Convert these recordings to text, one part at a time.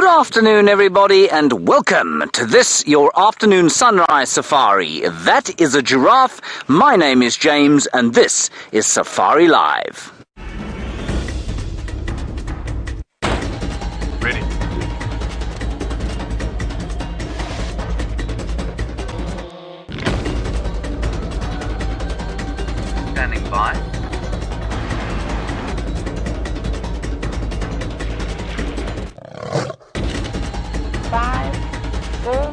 afternoon, everybody, and welcome to this, your afternoon sunrise safari. That is a giraffe. My name is James, and this is Safari Live. Ready. Standing by. 5, 4,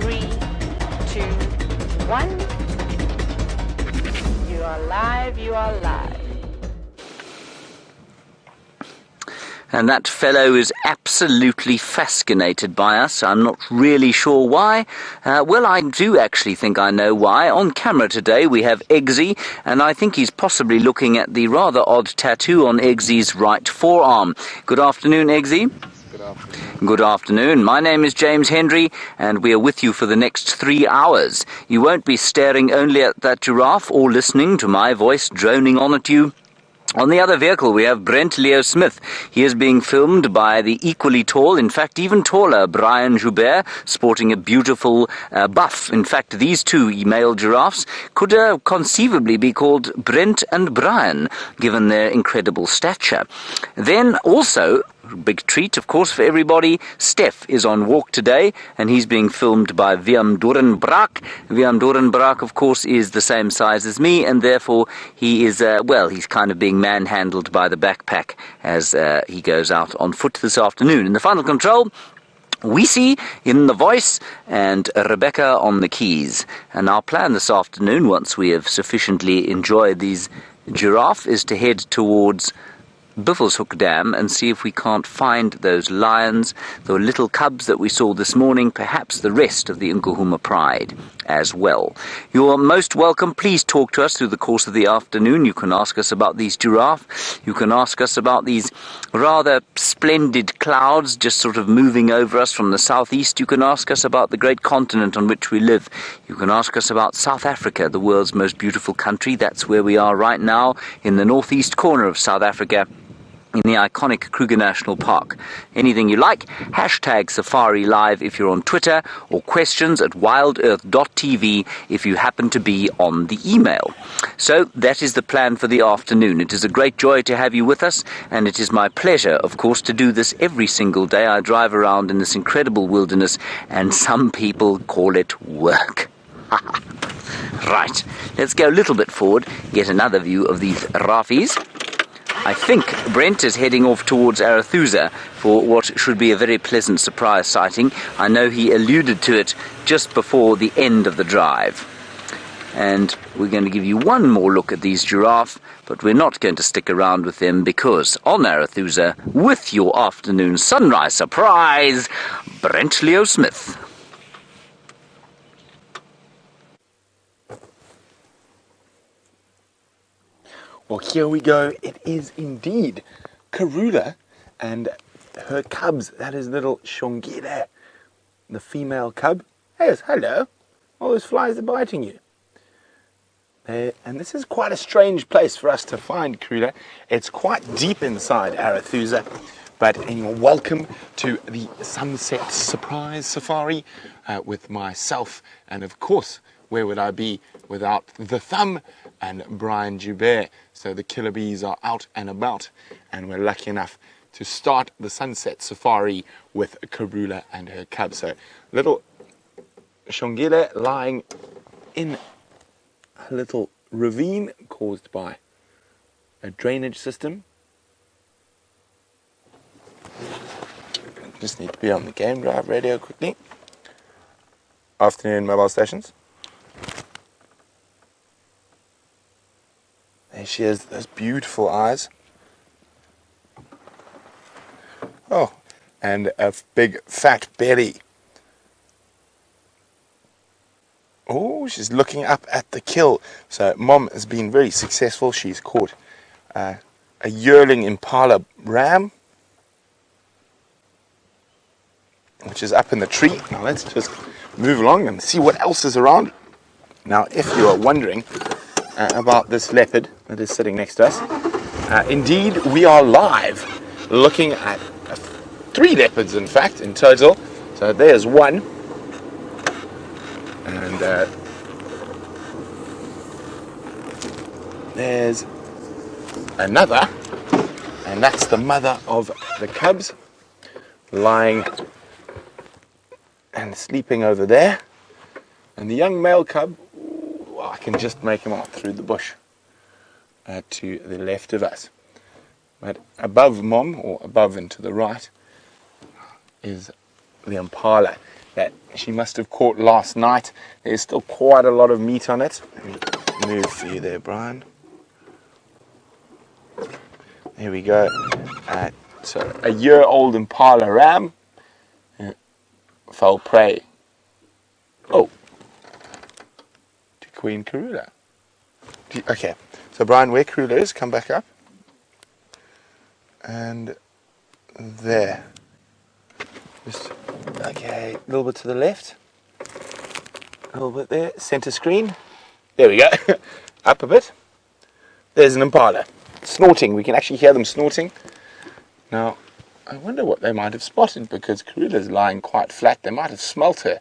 3, 2, 1. You are live, you are live. And that fellow is absolutely fascinated by us. I'm not really sure why. Well, I do actually think I know why. On camera today we have Eggsy, and I think he's possibly looking at the rather odd tattoo on Eggsy's right forearm. Good afternoon, Eggsy. Good afternoon. My name is James Henry, and we are with you for the next 3 hours. You won't be staring only at that giraffe or listening to my voice droning on at you. On the other vehicle, we have Brent Leo Smith. He is being filmed by the equally tall, in fact, even taller, Brian Joubert, sporting a beautiful buff. In fact, these two male giraffes could conceivably be called Brent and Brian, given their incredible stature. Then also, big treat, of course, for everybody, Steph is on walk today, and he's being filmed by Willem Doornbraak. Willem Doornbraak, of course, is the same size as me, and therefore he is, he's kind of being manhandled by the backpack as he goes out on foot this afternoon. In the final control, we see in the voice and Rebecca on the keys. And our plan this afternoon, once we have sufficiently enjoyed these giraffe, is to head towards Buffelshoek Dam and see if we can't find those lions, the little cubs that we saw this morning, perhaps the rest of the Nkuhuma Pride as well. You're most welcome. Please talk to us through the course of the afternoon. You can ask us about these giraffe. You can ask us about these rather splendid clouds just sort of moving over us from the southeast. You can ask us about the great continent on which we live. You can ask us about South Africa, the world's most beautiful country. That's where we are right now, in the northeast corner of South Africa, in the iconic Kruger National Park. Anything you like, hashtag Safari Live if you're on Twitter, or questions at WildEarthTV if you happen to be on the email. So that is the plan for the afternoon. It is a great joy to have you with us, and it is my pleasure, of course, to do this every single day. I drive around in this incredible wilderness, and some people call it work. Right, let's go a little bit forward, get another view of these raffies. I think Brent is heading off towards Arathusa for what should be a very pleasant surprise sighting. I know he alluded to it just before the end of the drive. And we're going to give you one more look at these giraffe, but we're not going to stick around with them because on Arathusa, with your afternoon sunrise surprise, Brent Leo Smith. Well, here we go. It is indeed Karula and her cubs. That is little Shongile, the female cub. Yes, hello. All those flies are biting you. And this is quite a strange place for us to find Karula. It's quite deep inside Arathusa. But anyway, welcome to the Sunset Surprise Safari with myself. And of course, where would I be without the thumb and Brian Joubert? So the killer bees are out and about, and we're lucky enough to start the Sunset Safari with Karula and her cub. So little Shongile lying in a little ravine caused by a drainage system. Just need to be on the game drive radio quickly. Afternoon mobile stations. There she is, those beautiful eyes. Oh, and a big fat belly. Oh, she's looking up at the kill. So Mom has been very successful. She's caught a yearling impala ram, which is up in the tree. Now let's just move along and see what else is around. Now, if you are wondering about this leopard that is sitting next to us, indeed we are live looking at a 3 leopards in fact in total. So there's one, and there's another, and that's the mother of the cubs lying and sleeping over there. And the young male cub, well, I can just make him out through the bush to the left of us. But above Mom, or above and to the right, is the impala that she must have caught last night. There's still quite a lot of meat on it. Let me move for you there, Brian. There we go. So a year-old impala ram fell prey. Oh, to Queen Karula. Okay, so Brian, where Karula is, come back up. And there. Just, okay, a little bit to the left. A little bit there. Center screen. There we go. Up a bit. There's an impala. Snorting. We can actually hear them snorting. Now, I wonder what they might have spotted, because Karula's lying quite flat. They might have smelt her.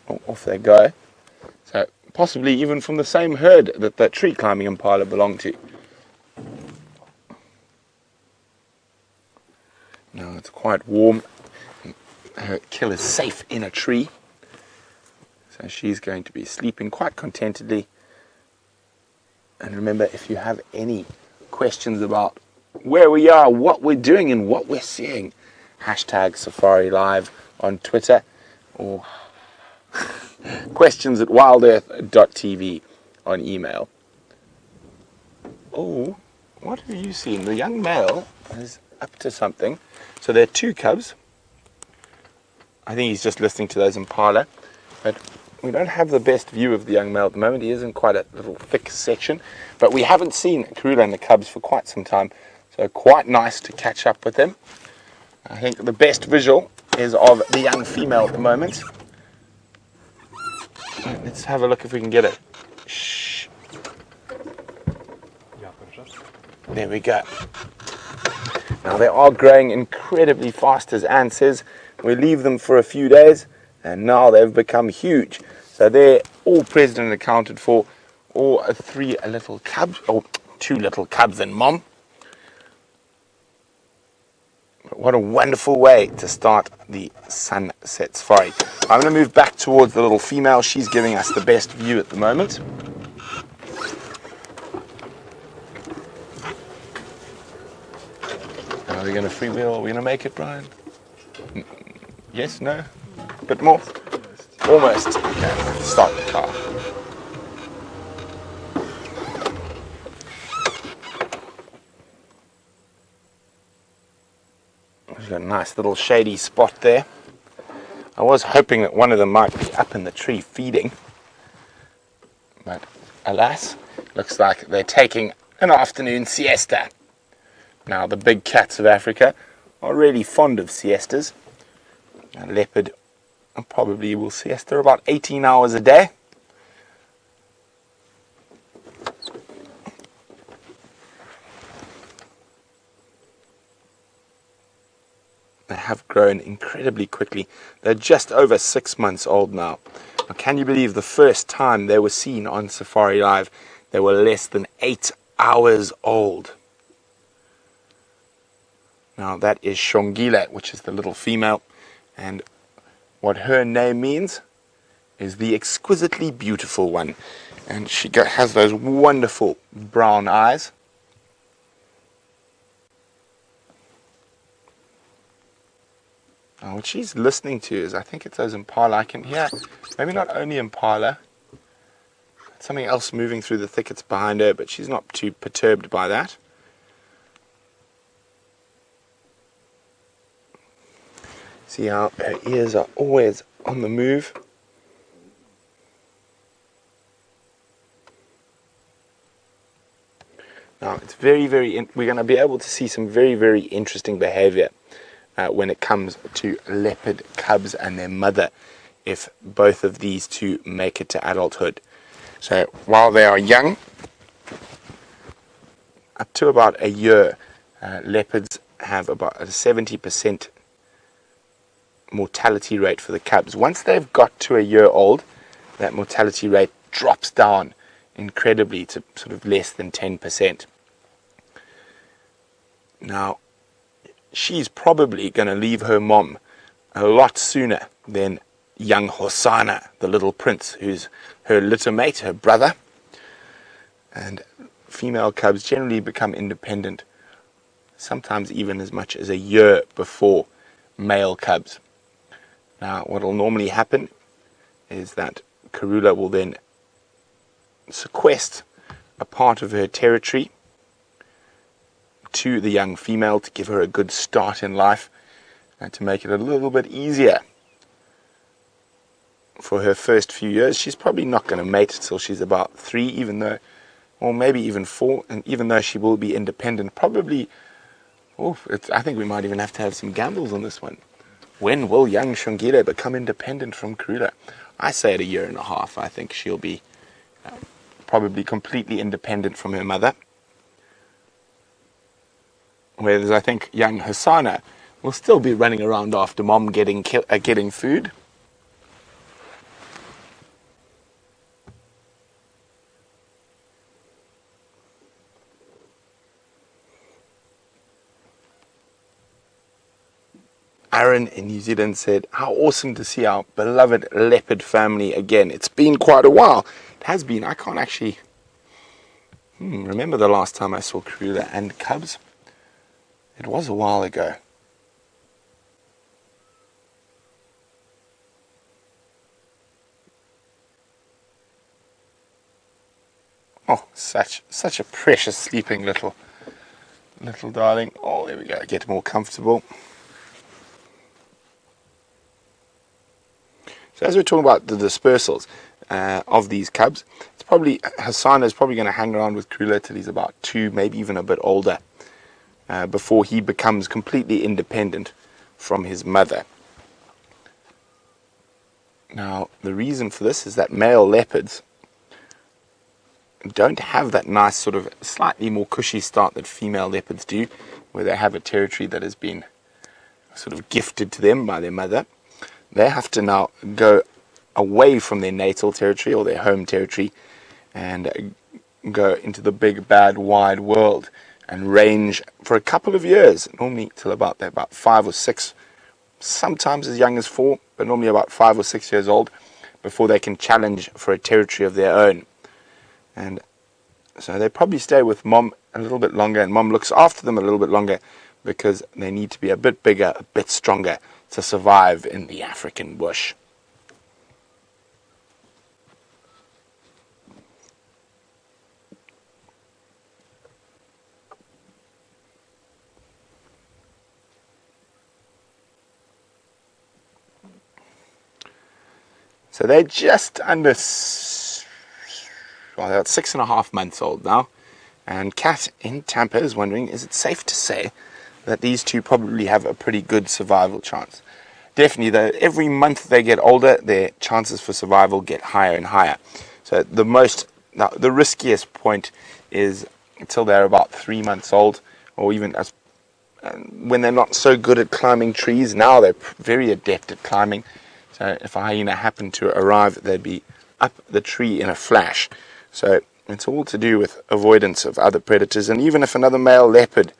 Oh, off they go. So, possibly even from the same herd that that tree climbing impala belonged to. Now, it's quite warm. Her kill is safe in a tree. So she's going to be sleeping quite contentedly. And remember, if you have any questions about where we are, what we're doing, and what we're seeing, hashtag Safari Live on Twitter, or questions at WildEarthTV on email. Oh, what have you seen? The young male is up to something. So there are 2 cubs. I think he's just listening to those impala, but we don't have the best view of the young male at the moment. He is in quite a little thick section, but we haven't seen Karula and the cubs for quite some time, so quite nice to catch up with them. I think the best visual is of the young female at the moment. Let's have a look if we can get it. Shh. There we go. Now they are growing incredibly fast, as Anne says. We leave them for a few days, and now they've become huge. So they're all present and accounted for, all 3 little cubs, or 2 little cubs and Mom. What a wonderful way to start the sunset safari. I'm going to move back towards the little female. She's giving us the best view at the moment. Are we going to freewheel? Are we going to make it, Brian? Yes, no? A bit more? Almost. Okay, start the car. We've got a nice little shady spot there. I was hoping that one of them might be up in the tree feeding, but alas, looks like they're taking an afternoon siesta. Now, the big cats of Africa are really fond of siestas. A leopard probably will siesta about 18 hours a day. They have grown incredibly quickly. They're just over 6 months old now. Now, can you believe the first time they were seen on Safari Live, they were less than 8 hours old? Now that is Shongile, which is the little female, and what her name means is the exquisitely beautiful one. And she has those wonderful brown eyes. Now what she's listening to is, I think it's those impala. I can hear, maybe not only impala, something else moving through the thickets behind her, but she's not too perturbed by that. See how her ears are always on the move. Now it's we're going to be able to see some very interesting behavior when it comes to leopard cubs and their mother, if both of these 2 make it to adulthood. So while they are young, up to about a year, leopards have about a 70% mortality rate for the cubs. Once they've got to a year old, that mortality rate drops down incredibly to sort of less than 10%. Now, she's probably going to leave her mom a lot sooner than young Hosanna, the little prince, who's her litter mate, her brother. And female cubs generally become independent, sometimes even as much as a year before male cubs. Now, what will normally happen is that Karula will then sequester a part of her territory to the young female to give her a good start in life and to make it a little bit easier for her first few years. She's probably not going to mate until she's about 3, even though, or maybe even 4, and even though she will be independent, probably, I think we might even have to have some gambles on this one. When will young Shongile become independent from Karula? I say at a year and a half. I think she'll be probably completely independent from her mother. Whereas I think young Hosanna will still be running around after mom getting food. Aaron in New Zealand said, how awesome to see our beloved leopard family again. It's been quite a while. It has been. I can't actually remember the last time I saw Karula and cubs. It was a while ago. Oh, such a precious sleeping little darling. Oh, there we go. Get more comfortable. So as we're talking about the dispersals of these cubs, it's probably Hosanna is probably going to hang around with Karula till he's about 2, maybe even a bit older, before he becomes completely independent from his mother. Now, the reason for this is that male leopards don't have that nice sort of slightly more cushy start that female leopards do, where they have a territory that has been sort of gifted to them by their mother. They have to now go away from their natal territory or their home territory and go into the big, bad, wide world and range for a couple of years, normally till about 5 or 6, sometimes as young as 4, but normally about 5 or 6 years old, before they can challenge for a territory of their own. And so they probably stay with mom a little bit longer, and mom looks after them a little bit longer because they need to be a bit bigger, a bit stronger to survive in the African bush. So they're just under, they're about 6.5 months old now. And Kat in Tampa is wondering, is it safe to say that these two probably have a pretty good survival chance? Definitely, though, every month they get older, their chances for survival get higher and higher. So the riskiest point is until they're about 3 months old, or even when they're not so good at climbing trees. Now they're very adept at climbing. So if a hyena happened to arrive, they'd be up the tree in a flash. So it's all to do with avoidance of other predators. And even if another male leopard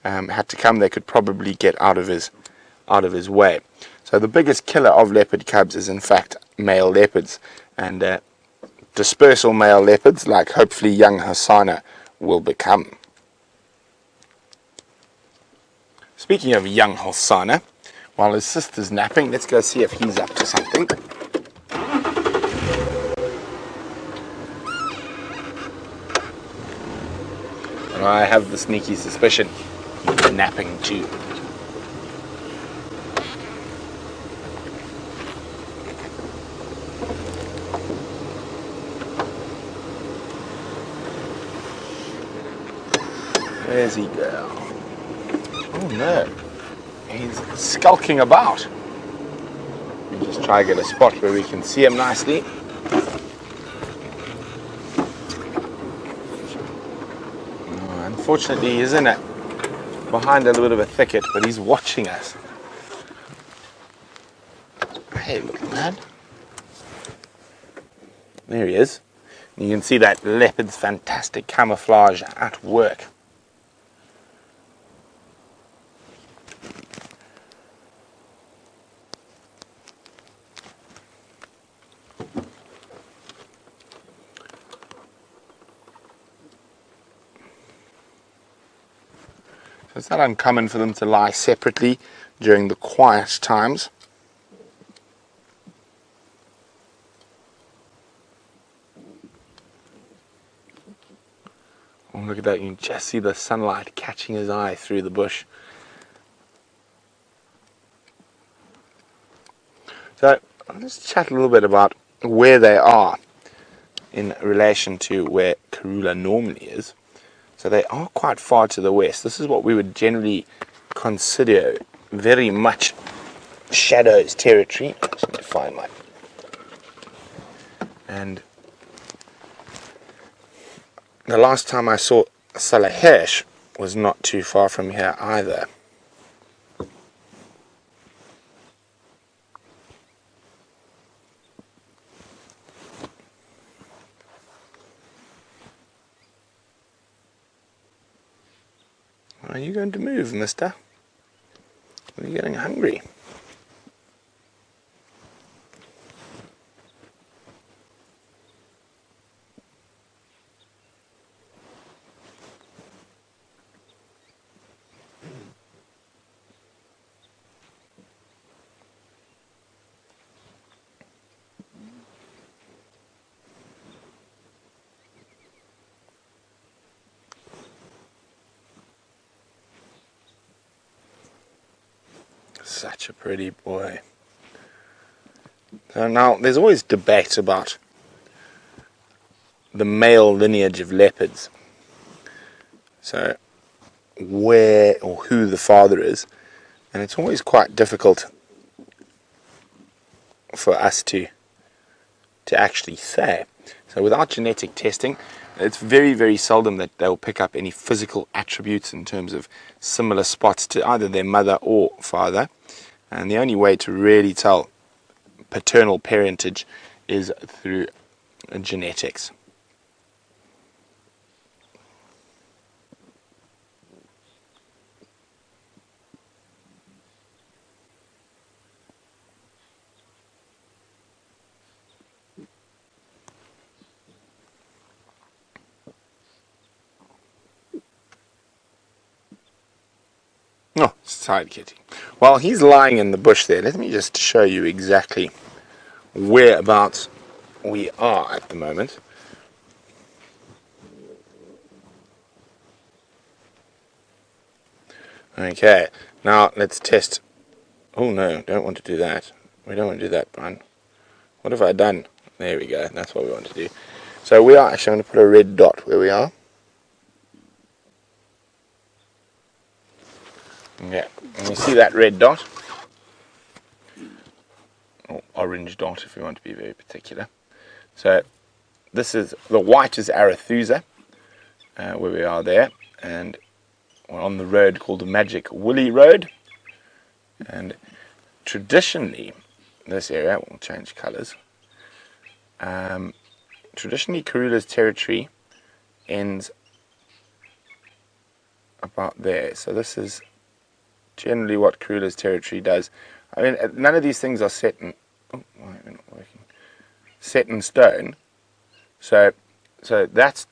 had to come, they could probably get out of his way. So the biggest killer of leopard cubs is in fact male leopards, and dispersal male leopards, like hopefully young Hosanna will become. Speaking of young Hosanna, while his sister's napping, let's go see if he's up to something. And I have the sneaky suspicion he's napping too. Where's he go? Oh no. He's skulking about. We'll just try to get a spot where we can see him nicely. Oh, unfortunately, he's behind a little bit of a thicket, but he's watching us. Hey, little man. There he is. You can see that leopard's fantastic camouflage at work. So it's not uncommon for them to lie separately during the quiet times. Oh, look at that, you can just see the sunlight catching his eye through the bush. So, let's chat a little bit about where they are in relation to where Karula normally is. So they are quite far to the west. This is what we would generally consider very much Shadow's territory. Just need to find my... And the last time I saw Salahesh was not too far from here either. Are you going to move, mister? Are you getting hungry? Such a pretty boy. So now, there's always debate about the male lineage of leopards. So, where or who the father is. And it's always quite difficult for us to actually say. So without genetic testing, it's very, very seldom that they'll pick up any physical attributes in terms of similar spots to either their mother or father. And the only way to really tell paternal parentage is through genetics. Oh, side kitty. While he's lying in the bush there, let me just show you exactly whereabouts we are at the moment. Okay, now let's test. Oh no, don't want to do that. We don't want to do that, Brian. What have I done? There we go, that's what we want to do. So we are actually going to put a red dot where we are. Yeah, and you see that red dot? Or orange dot if you want to be very particular. So this is, the white is Arathusa, where we are there, and we're on the road called the Magic Woolly Road. And traditionally, this area will change colours. Traditionally, Karula's territory ends about there. So this is generally what Karula's territory does. I mean, none of these things are set in. Oh, why are they not working? Set in stone. So that's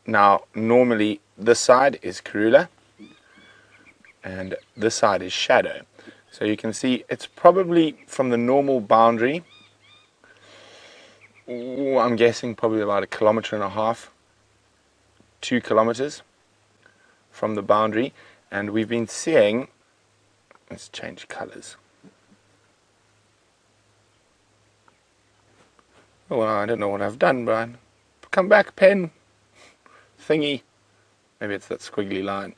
now normally this side is Karula, and this side is Shadow. So you can see it's probably from the normal boundary. I'm guessing probably about 1.5 kilometers, 2 kilometers from the boundary, and we've been seeing. Let's change colors. Oh, well, I don't know what I've done, Brian. Come back, pen thingy. Maybe it's that squiggly line.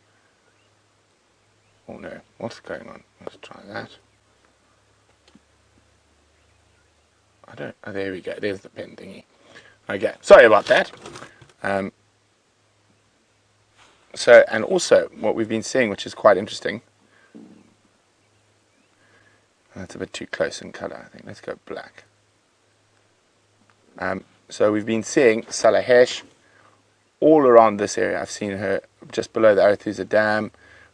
Oh no, what's going on? Let's try that. Oh, there we go. There's the pen thingy. Okay, sorry about that. So, and also what we've been seeing, which is quite interesting. That's a bit too close in colour, I think. Let's go black. So we've been seeing Salahesh all around this area. I've seen her just below the Arathusa Dam.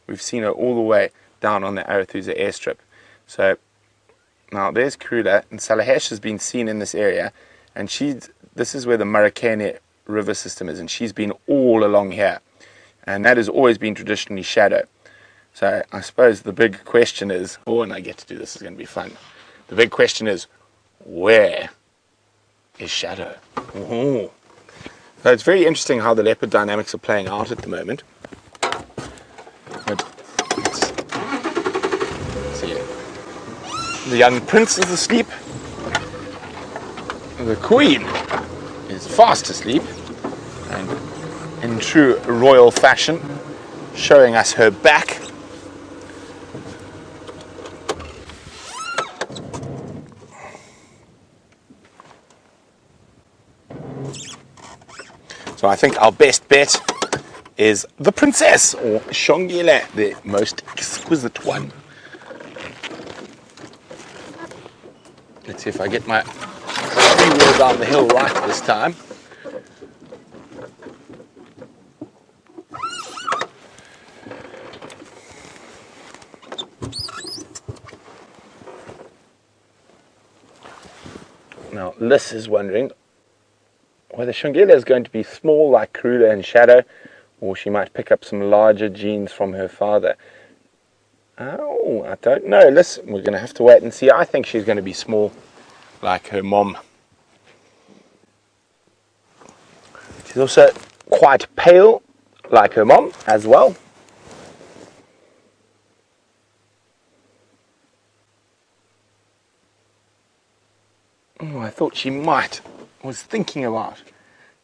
We've seen her all the way down on the Arathusa airstrip. So now there's Karula, and Salahesh has been seen in this area, and this is where the Marked river system is, and she's been all along here, and that has always been traditionally shadow. So I suppose the big question is, and I get to do this, is going to be fun. The big question is, where is shadow? So it's very interesting how the leopard dynamics are playing out at the moment. But let's see. The young prince is asleep. The queen is fast asleep, and in true royal fashion, showing us her back. So I think our best bet is the princess, or Shongile, the most exquisite one. Let's see if I get my three-wheel down the hill right this time. Now, Liz is wondering whether Shongile is going to be small like Karula and Shadow, or she might pick up some larger genes from her father. Oh, I don't know. Listen, we're going to have to wait and see. I think she's going to be small like her mom. She's also quite pale like her mom as well. Oh, I thought she was thinking about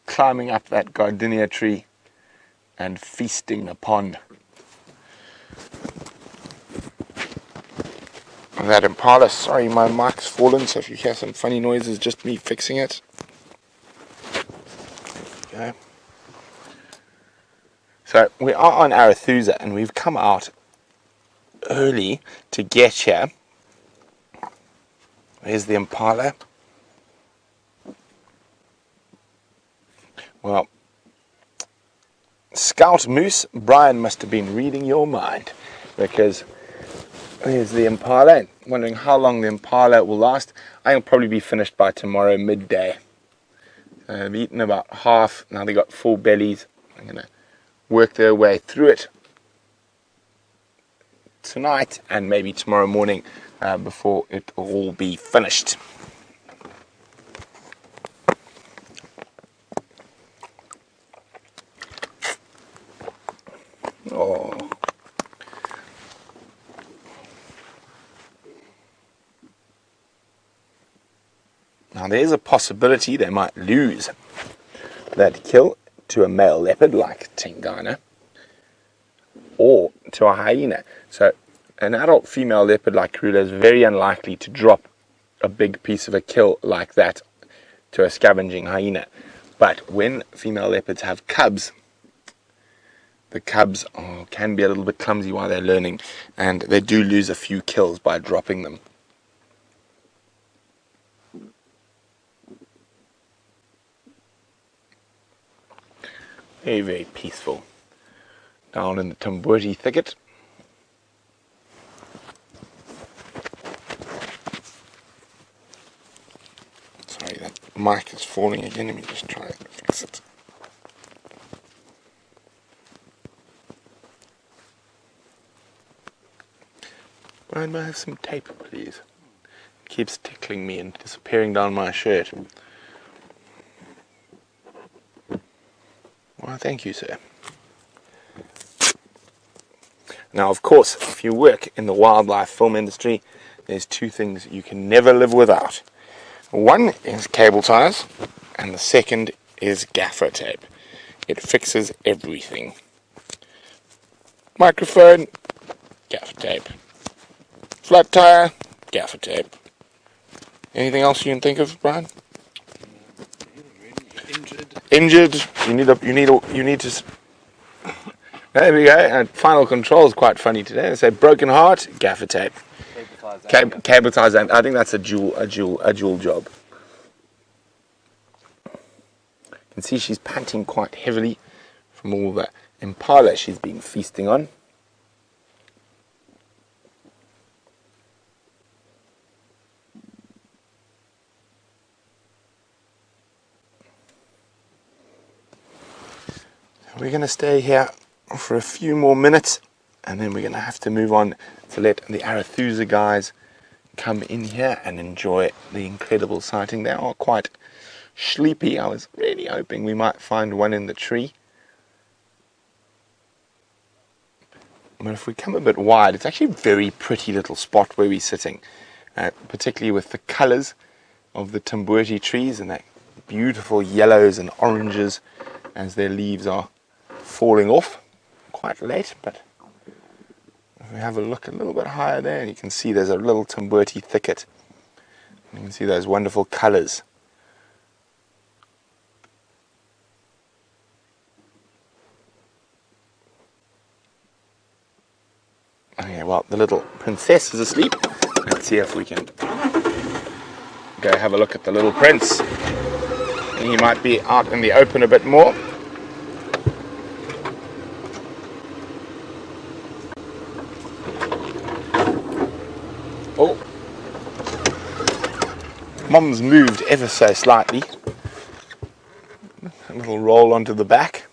climbing up that gardenia tree and feasting upon that impala. Sorry, my mic's fallen, so if you hear some funny noises, just me fixing it. Okay. So we are on Arathusa, and we've come out early to get here. There's the impala. Well, Scout Moose, Brian must have been reading your mind, because here's the impala. Wondering how long the impala will last. I think it'll probably be finished by tomorrow midday. They've eaten about half. Now they've got full bellies. I'm going to work their way through it tonight and maybe tomorrow morning before it will all be finished. Oh. Now there's a possibility they might lose that kill to a male leopard like Tingana, or to a hyena. So an adult female leopard like Karula is very unlikely to drop a big piece of a kill like that to a scavenging hyena. But when female leopards have cubs, the cubs can be a little bit clumsy while they're learning, and they do lose a few kills by dropping them. Very, very peaceful down in the Tumbuti thicket. Sorry, that mic is falling again. Let me just try and fix it. Brian, may I have some tape, please? It keeps tickling me and disappearing down my shirt. Well, thank you, sir. Now, of course, if you work in the wildlife film industry, there's two things you can never live without. One is cable ties, and the second is gaffer tape. It fixes everything. Microphone, gaffer tape. Flat tire, gaffer tape. Anything else you can think of, Brian? Injured. You need to. There we go. And final control is quite funny today. They say broken heart, gaffer tape. Cable ties, and I think that's a dual job. You can see she's panting quite heavily from all the impala she's been feasting on. We're going to stay here for a few more minutes, and then we're going to have to move on to let the Arathusa guys come in here and enjoy the incredible sighting. They are quite sleepy. I was really hoping we might find one in the tree. But if we come a bit wide, it's actually a very pretty little spot where we're sitting, particularly with the colours of the Tamboti trees and that beautiful yellows and oranges as their leaves are falling off. Quite late, but if we have a look a little bit higher there, you can see there's a little Tamboti thicket. You can see those wonderful colours. Okay, well, the little princess is asleep. Let's see if we can go have a look at the little prince. He might be out in the open a bit more. Oh, Mom's moved ever so slightly. A little roll onto the back.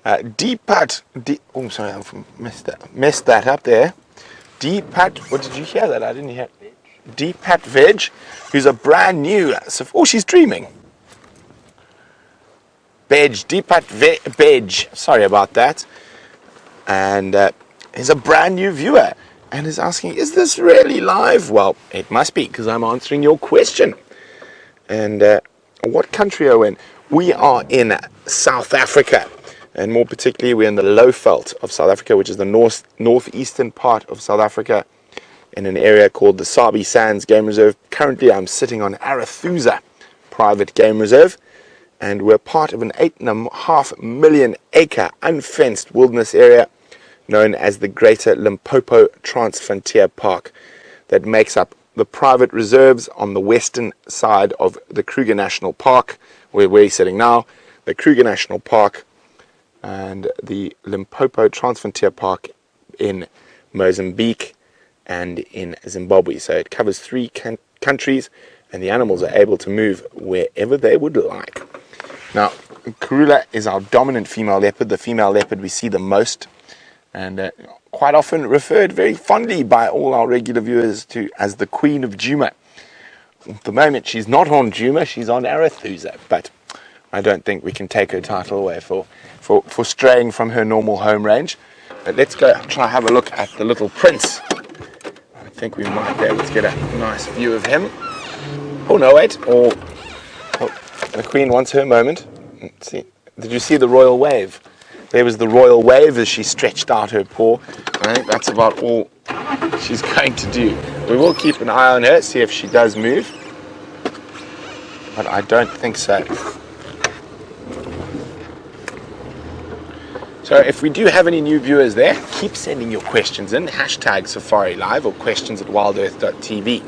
Oh, sorry, I messed that up there. Deepat, what did you hear that? I didn't hear. Deepat Veg, who's a brand new. Oh, she's dreaming. Deepat Veg. Sorry about that. And is a brand new viewer and is asking, is this really live? Well, it must be, because I'm answering your question. And what country are we in? We are in South Africa. And more particularly, we're in the low veld of South Africa, which is the northeastern part of South Africa, in an area called the Sabi Sands Game Reserve. Currently, I'm sitting on Arathusa Private Game Reserve, and we're part of an 8.5 million acre unfenced wilderness area known as the Greater Limpopo Transfrontier Park, that makes up the private reserves on the western side of the Kruger National Park, where we're sitting now, the Kruger National Park, and the Limpopo Transfrontier Park in Mozambique and in Zimbabwe. So it covers three countries, and the animals are able to move wherever they would like. Now, Karula is our dominant female leopard, the female leopard we see the most, and quite often referred very fondly by all our regular viewers to as the Queen of Djuma. At the moment, she's not on Djuma, she's on Arathusa, but I don't think we can take her title away for straying from her normal home range. But let's go try have a look at the little prince. I think we might be able to get a nice view of him. Oh no, wait. Oh, the Queen wants her moment. Let's see. Did you see the royal wave? There was the royal wave as she stretched out her paw. I think that's about all she's going to do. We will keep an eye on her, see if she does move. But I don't think so. So if we do have any new viewers there, keep sending your questions in, hashtag Safari Live or questions at WildEarthTV.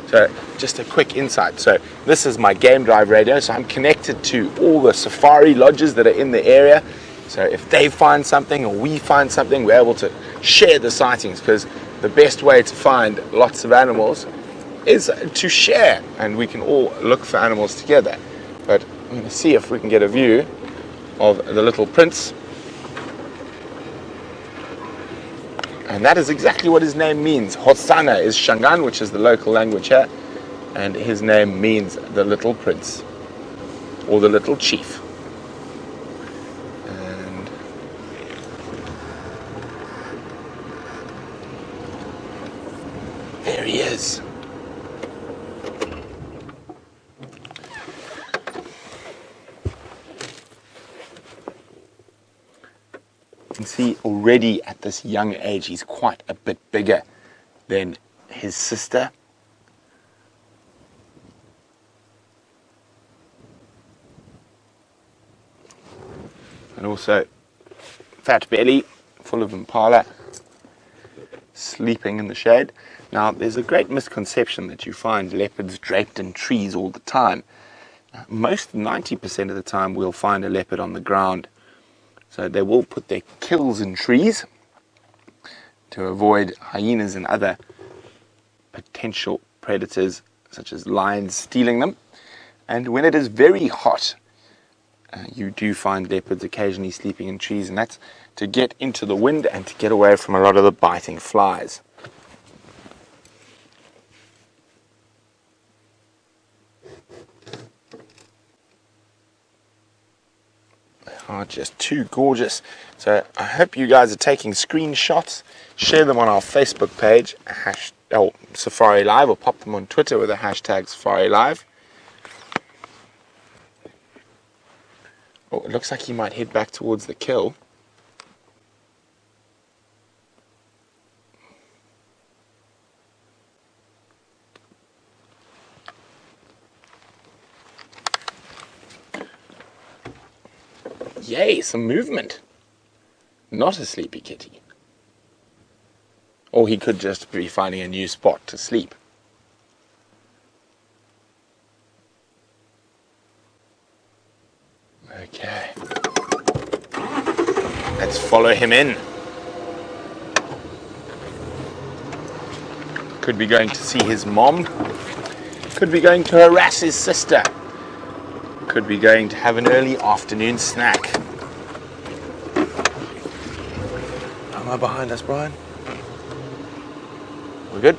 So just a quick insight. So this is my game drive radio, so I'm connected to all the safari lodges that are in the area. So if they find something or we find something, we're able to share the sightings, because the best way to find lots of animals is to share, and we can all look for animals together. But I'm going to see if we can get a view of the little prince. And that is exactly what his name means. Hosana is Shangaan, which is the local language here, and his name means the little prince, or the little chief. And there he is. You can see already at this young age he's quite a bit bigger than his sister. And also fat belly, full of impala. sleeping in the shade. Now, there's a great misconception that you find leopards draped in trees all the time. Most 90% of the time we'll find a leopard on the ground. So they will put their kills in trees to avoid hyenas and other potential predators such as lions stealing them. And when it is very hot, you do find leopards occasionally sleeping in trees, and that's to get into the wind and to get away from a lot of the biting flies. They are just too gorgeous. So I hope you guys are taking screenshots, share them on our Facebook page, Safari Live, or pop them on Twitter with the hashtag Safari Live. Oh, it looks like he might head back towards the kill. Yay, some movement. Not a sleepy kitty. Or he could just be finding a new spot to sleep. Okay. Let's follow him in. Could be going to see his mom. Could be going to harass his sister. Could be going to have an early afternoon snack. Am I behind us, Brian? We're good?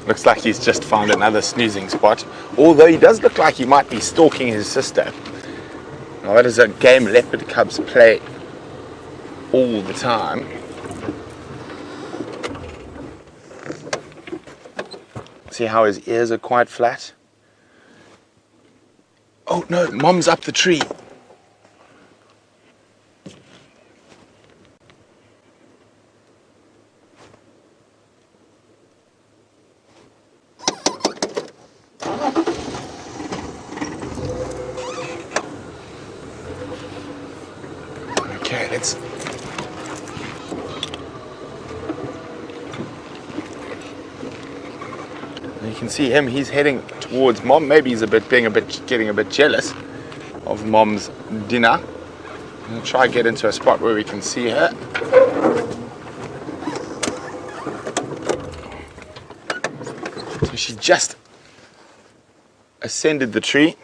Looks like he's just found another snoozing spot, although he does look like he might be stalking his sister. Now that is a game leopard cubs play all the time. See how his ears are quite flat? Oh no, mom's up the tree. Okay, let's... You can see him, he's heading towards mom. Maybe he's getting a bit jealous of mom's dinner. We'll try and get into a spot where we can see her. So she just ascended the tree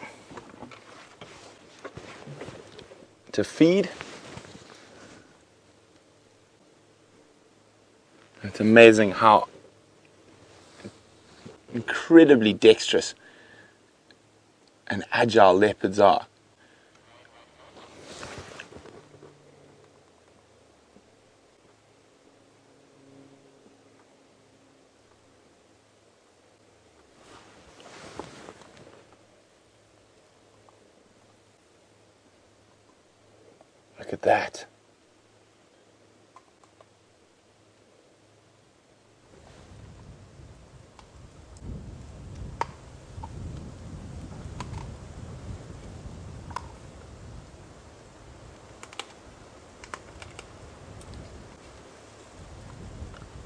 to feed. It's amazing how incredibly dexterous and agile leopards are. Look at that.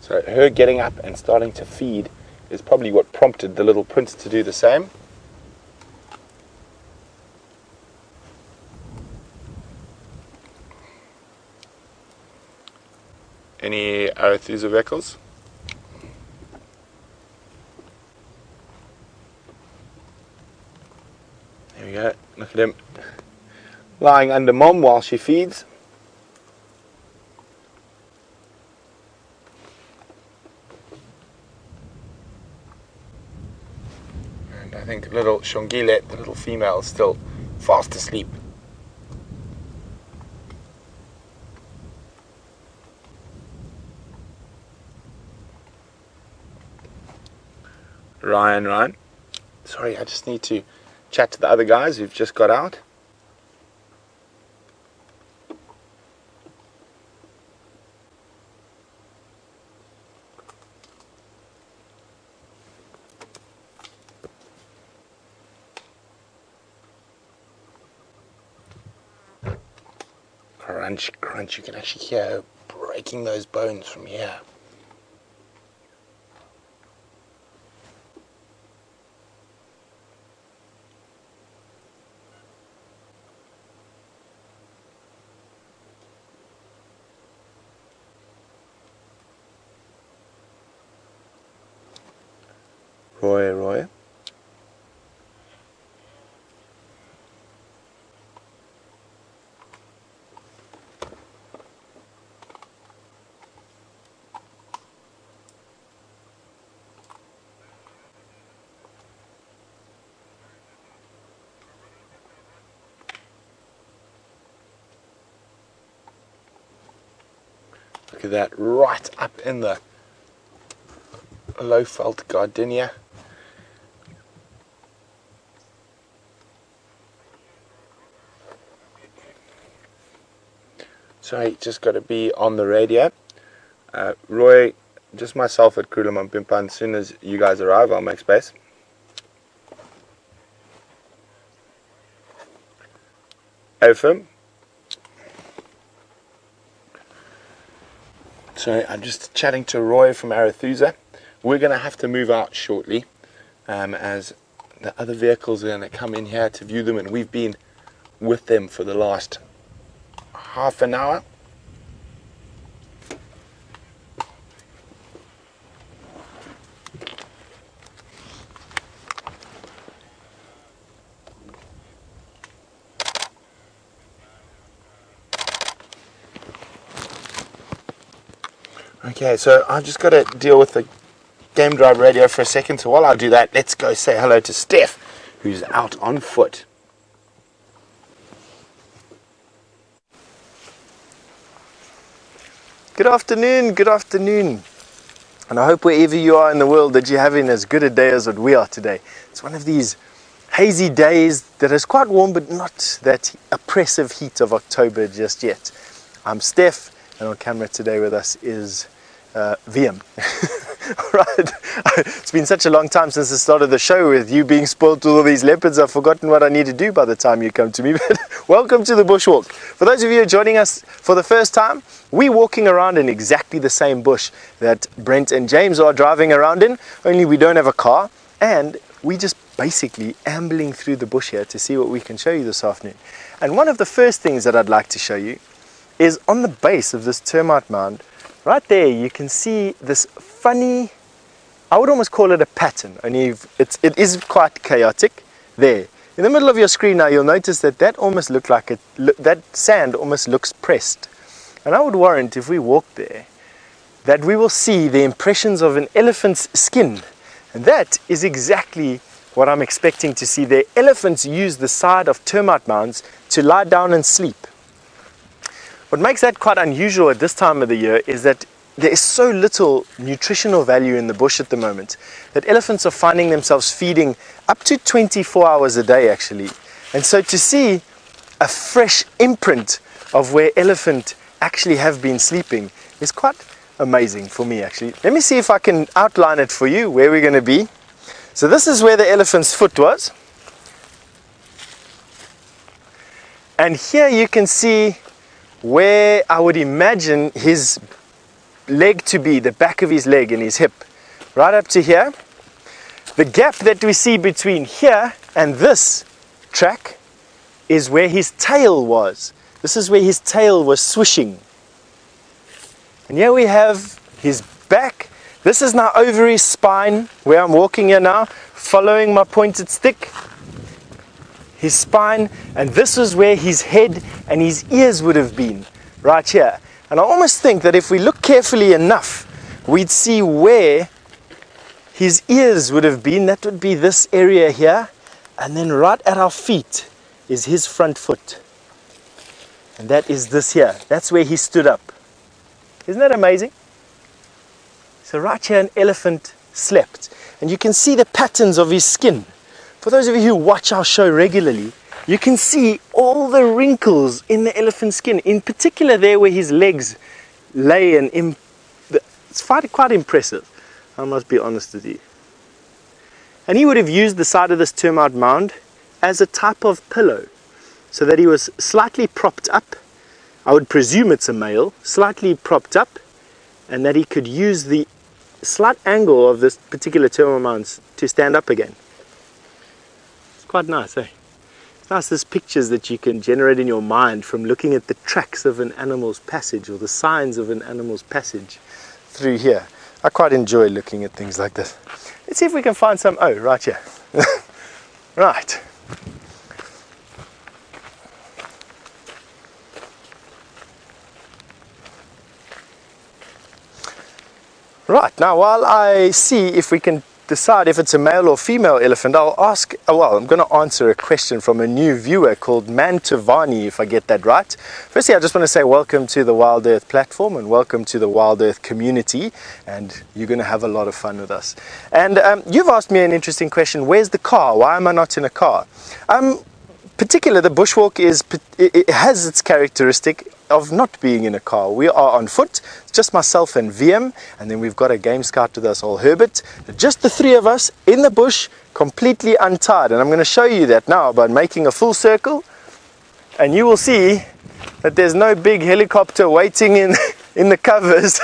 So her getting up and starting to feed is probably what prompted the little prince to do the same. Any Arathusa vehicles? There we go. Look at him lying under mom while she feeds. And I think little Shongile, the little female, is still fast asleep. Ryan. Sorry, I just need to chat to the other guys who've just got out. crunch, crunch. You can actually hear her breaking those bones from here. Roy. Look at that, right up in the low felt gardenia. Sorry, just got to be on the radio. Roy, just myself at Karula Mampimpa. As soon as you guys arrive, I'll make space. FM. Sorry, I'm just chatting to Roy from Arathusa. We're going to have to move out shortly, as the other vehicles are going to come in here to view them, and we've been with them for the last half an hour. Okay, so I've just got to deal with the game drive radio for a second, so while I do that, let's go say hello to Steph, who's out on foot. Good afternoon, and I hope wherever you are in the world that you're having as good a day as what we are today. It's one of these hazy days that is quite warm, but not that oppressive heat of October just yet. I'm Steph, and on camera today with us is VM. Right, it's been such a long time since the start of the show with you being spoiled with all these leopards. I've forgotten what I need to do by the time you come to me, but welcome to the bushwalk. For those of you who are joining us for the first time, we're walking around in exactly the same bush that Brent and James are driving around in, only we don't have a car, and we just basically ambling through the bush here to see what we can show you this afternoon. And one of the first things that I'd like to show you is on the base of this termite mound. Right there you can see this funny, I would almost call it a pattern, only it is quite chaotic. There in the middle of your screen now, you'll notice that almost looked like that sand almost looks pressed, and I would warrant if we walk there that we will see the impressions of an elephant's skin, and that is exactly what I'm expecting to see there. Elephants use the side of termite mounds to lie down and sleep. What makes that quite unusual at this time of the year is that there is so little nutritional value in the bush at the moment that elephants are finding themselves feeding up to 24 hours a day actually. And so to see a fresh imprint of where elephant actually have been sleeping is quite amazing for me actually. Let me see if I can outline it for you where we're going to be. So this is where the elephant's foot was. And here you can see where I would imagine his leg to be, the back of his leg and his hip, right up to here. The gap that we see between here and this track is where his tail was. This is where his tail was swishing. And here we have his back. This is now over his spine, where I'm walking here now, following my pointed stick. His spine, and this is where his head and his ears would have been, right here. And I almost think that if we look carefully enough, we'd see where his ears would have been. That would be this area here, and then right at our feet is his front foot, and that is this here. That's where he stood up. Isn't that amazing? So right here an elephant slept, and you can see the patterns of his skin. For those of you who watch our show regularly, you can see all the wrinkles in the elephant skin, in particular there where his legs lay, and it's quite impressive, I must be honest with you. And he would have used the side of this termite mound as a type of pillow, so that he was slightly propped up. I would presume it's a male, slightly propped up, and that he could use the slight angle of this particular terminal mount to stand up again. It's quite nice, eh? It's nice, there's pictures that you can generate in your mind from looking at the tracks of an animal's passage or the signs of an animal's passage through here. I quite enjoy looking at things like this. Let's see if we can find some, oh, right here. Right. Right, now while I see if we can decide if it's a male or female elephant, I'll ask, I'm going to answer a question from a new viewer called Mantovani, if I get that right. Firstly, I just want to say welcome to the Wild Earth platform and welcome to the Wild Earth community, and you're going to have a lot of fun with us. And you've asked me an interesting question, where's the car? Why am I not in a car? Particular, the bushwalk it has its characteristic of not being in a car. We are on foot, it's just myself and VM, and then we've got a game scout with us, all Herbert. Just the three of us in the bush, completely untied. And I'm going to show you that now by making a full circle, and you will see that there's no big helicopter waiting in the covers.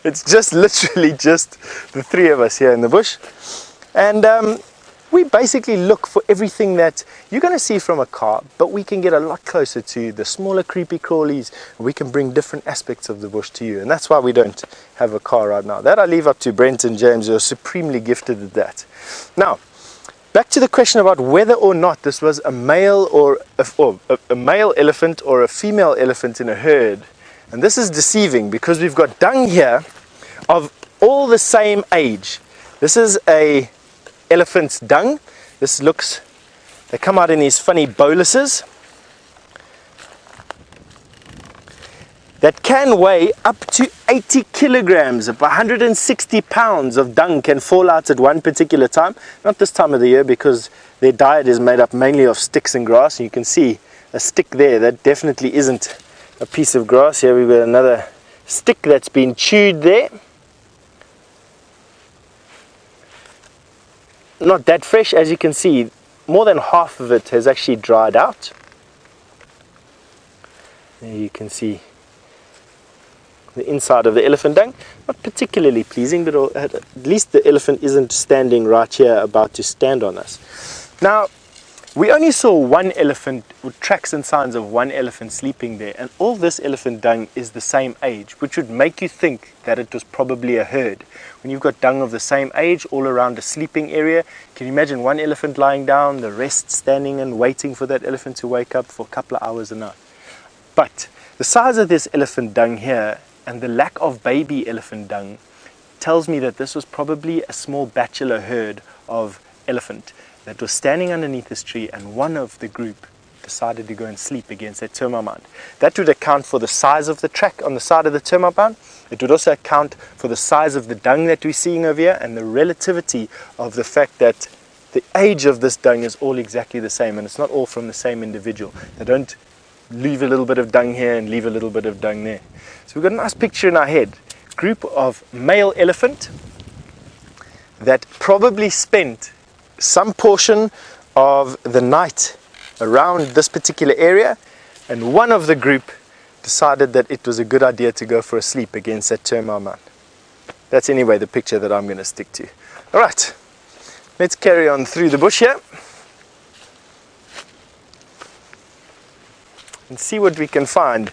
It's just literally just the three of us here in the bush. And we basically look for everything that you're going to see from a car, but we can get a lot closer to the smaller creepy crawlies, and we can bring different aspects of the bush to you. And that's why we don't have a car right now. That I leave up to Brent and James, who are supremely gifted at that. Now, back to the question about whether or not this was a male or a male elephant or a female elephant in a herd. And this is deceiving because we've got dung here of all the same age. This is a elephant's dung. This looks, they come out in these funny boluses that can weigh up to 80 kilograms, 160 pounds of dung can fall out at one particular time. Not this time of the year because their diet is made up mainly of sticks and grass. And you can see a stick there, that definitely isn't a piece of grass. Here we've got another stick that's been chewed there. Not that fresh, as you can see, more than half of it has actually dried out. There you can see the inside of the elephant dung. Not particularly pleasing, but at least the elephant isn't standing right here about to stand on us. Now, we only saw one elephant, with tracks and signs of one elephant sleeping there, and all this elephant dung is the same age, which would make you think that it was probably a herd. When you've got dung of the same age all around a sleeping area, can you imagine one elephant lying down, the rest standing and waiting for that elephant to wake up for a couple of hours a night? But the size of this elephant dung here and the lack of baby elephant dung tells me that this was probably a small bachelor herd of elephant that was standing underneath this tree, and one of the group decided to go and sleep against that termite mound. That would account for the size of the track on the side of the termite mound. It would also account for the size of the dung that we're seeing over here, and the relativity of the fact that the age of this dung is all exactly the same, and it's not all from the same individual. They don't leave a little bit of dung here and leave a little bit of dung there. So we've got a nice picture in our head. Group of male elephant that probably spent some portion of the night around this particular area, and one of the group decided that it was a good idea to go for a sleep against that termite mound. That's anyway the picture that I'm going to stick to. Alright, let's carry on through the bush here and see what we can find.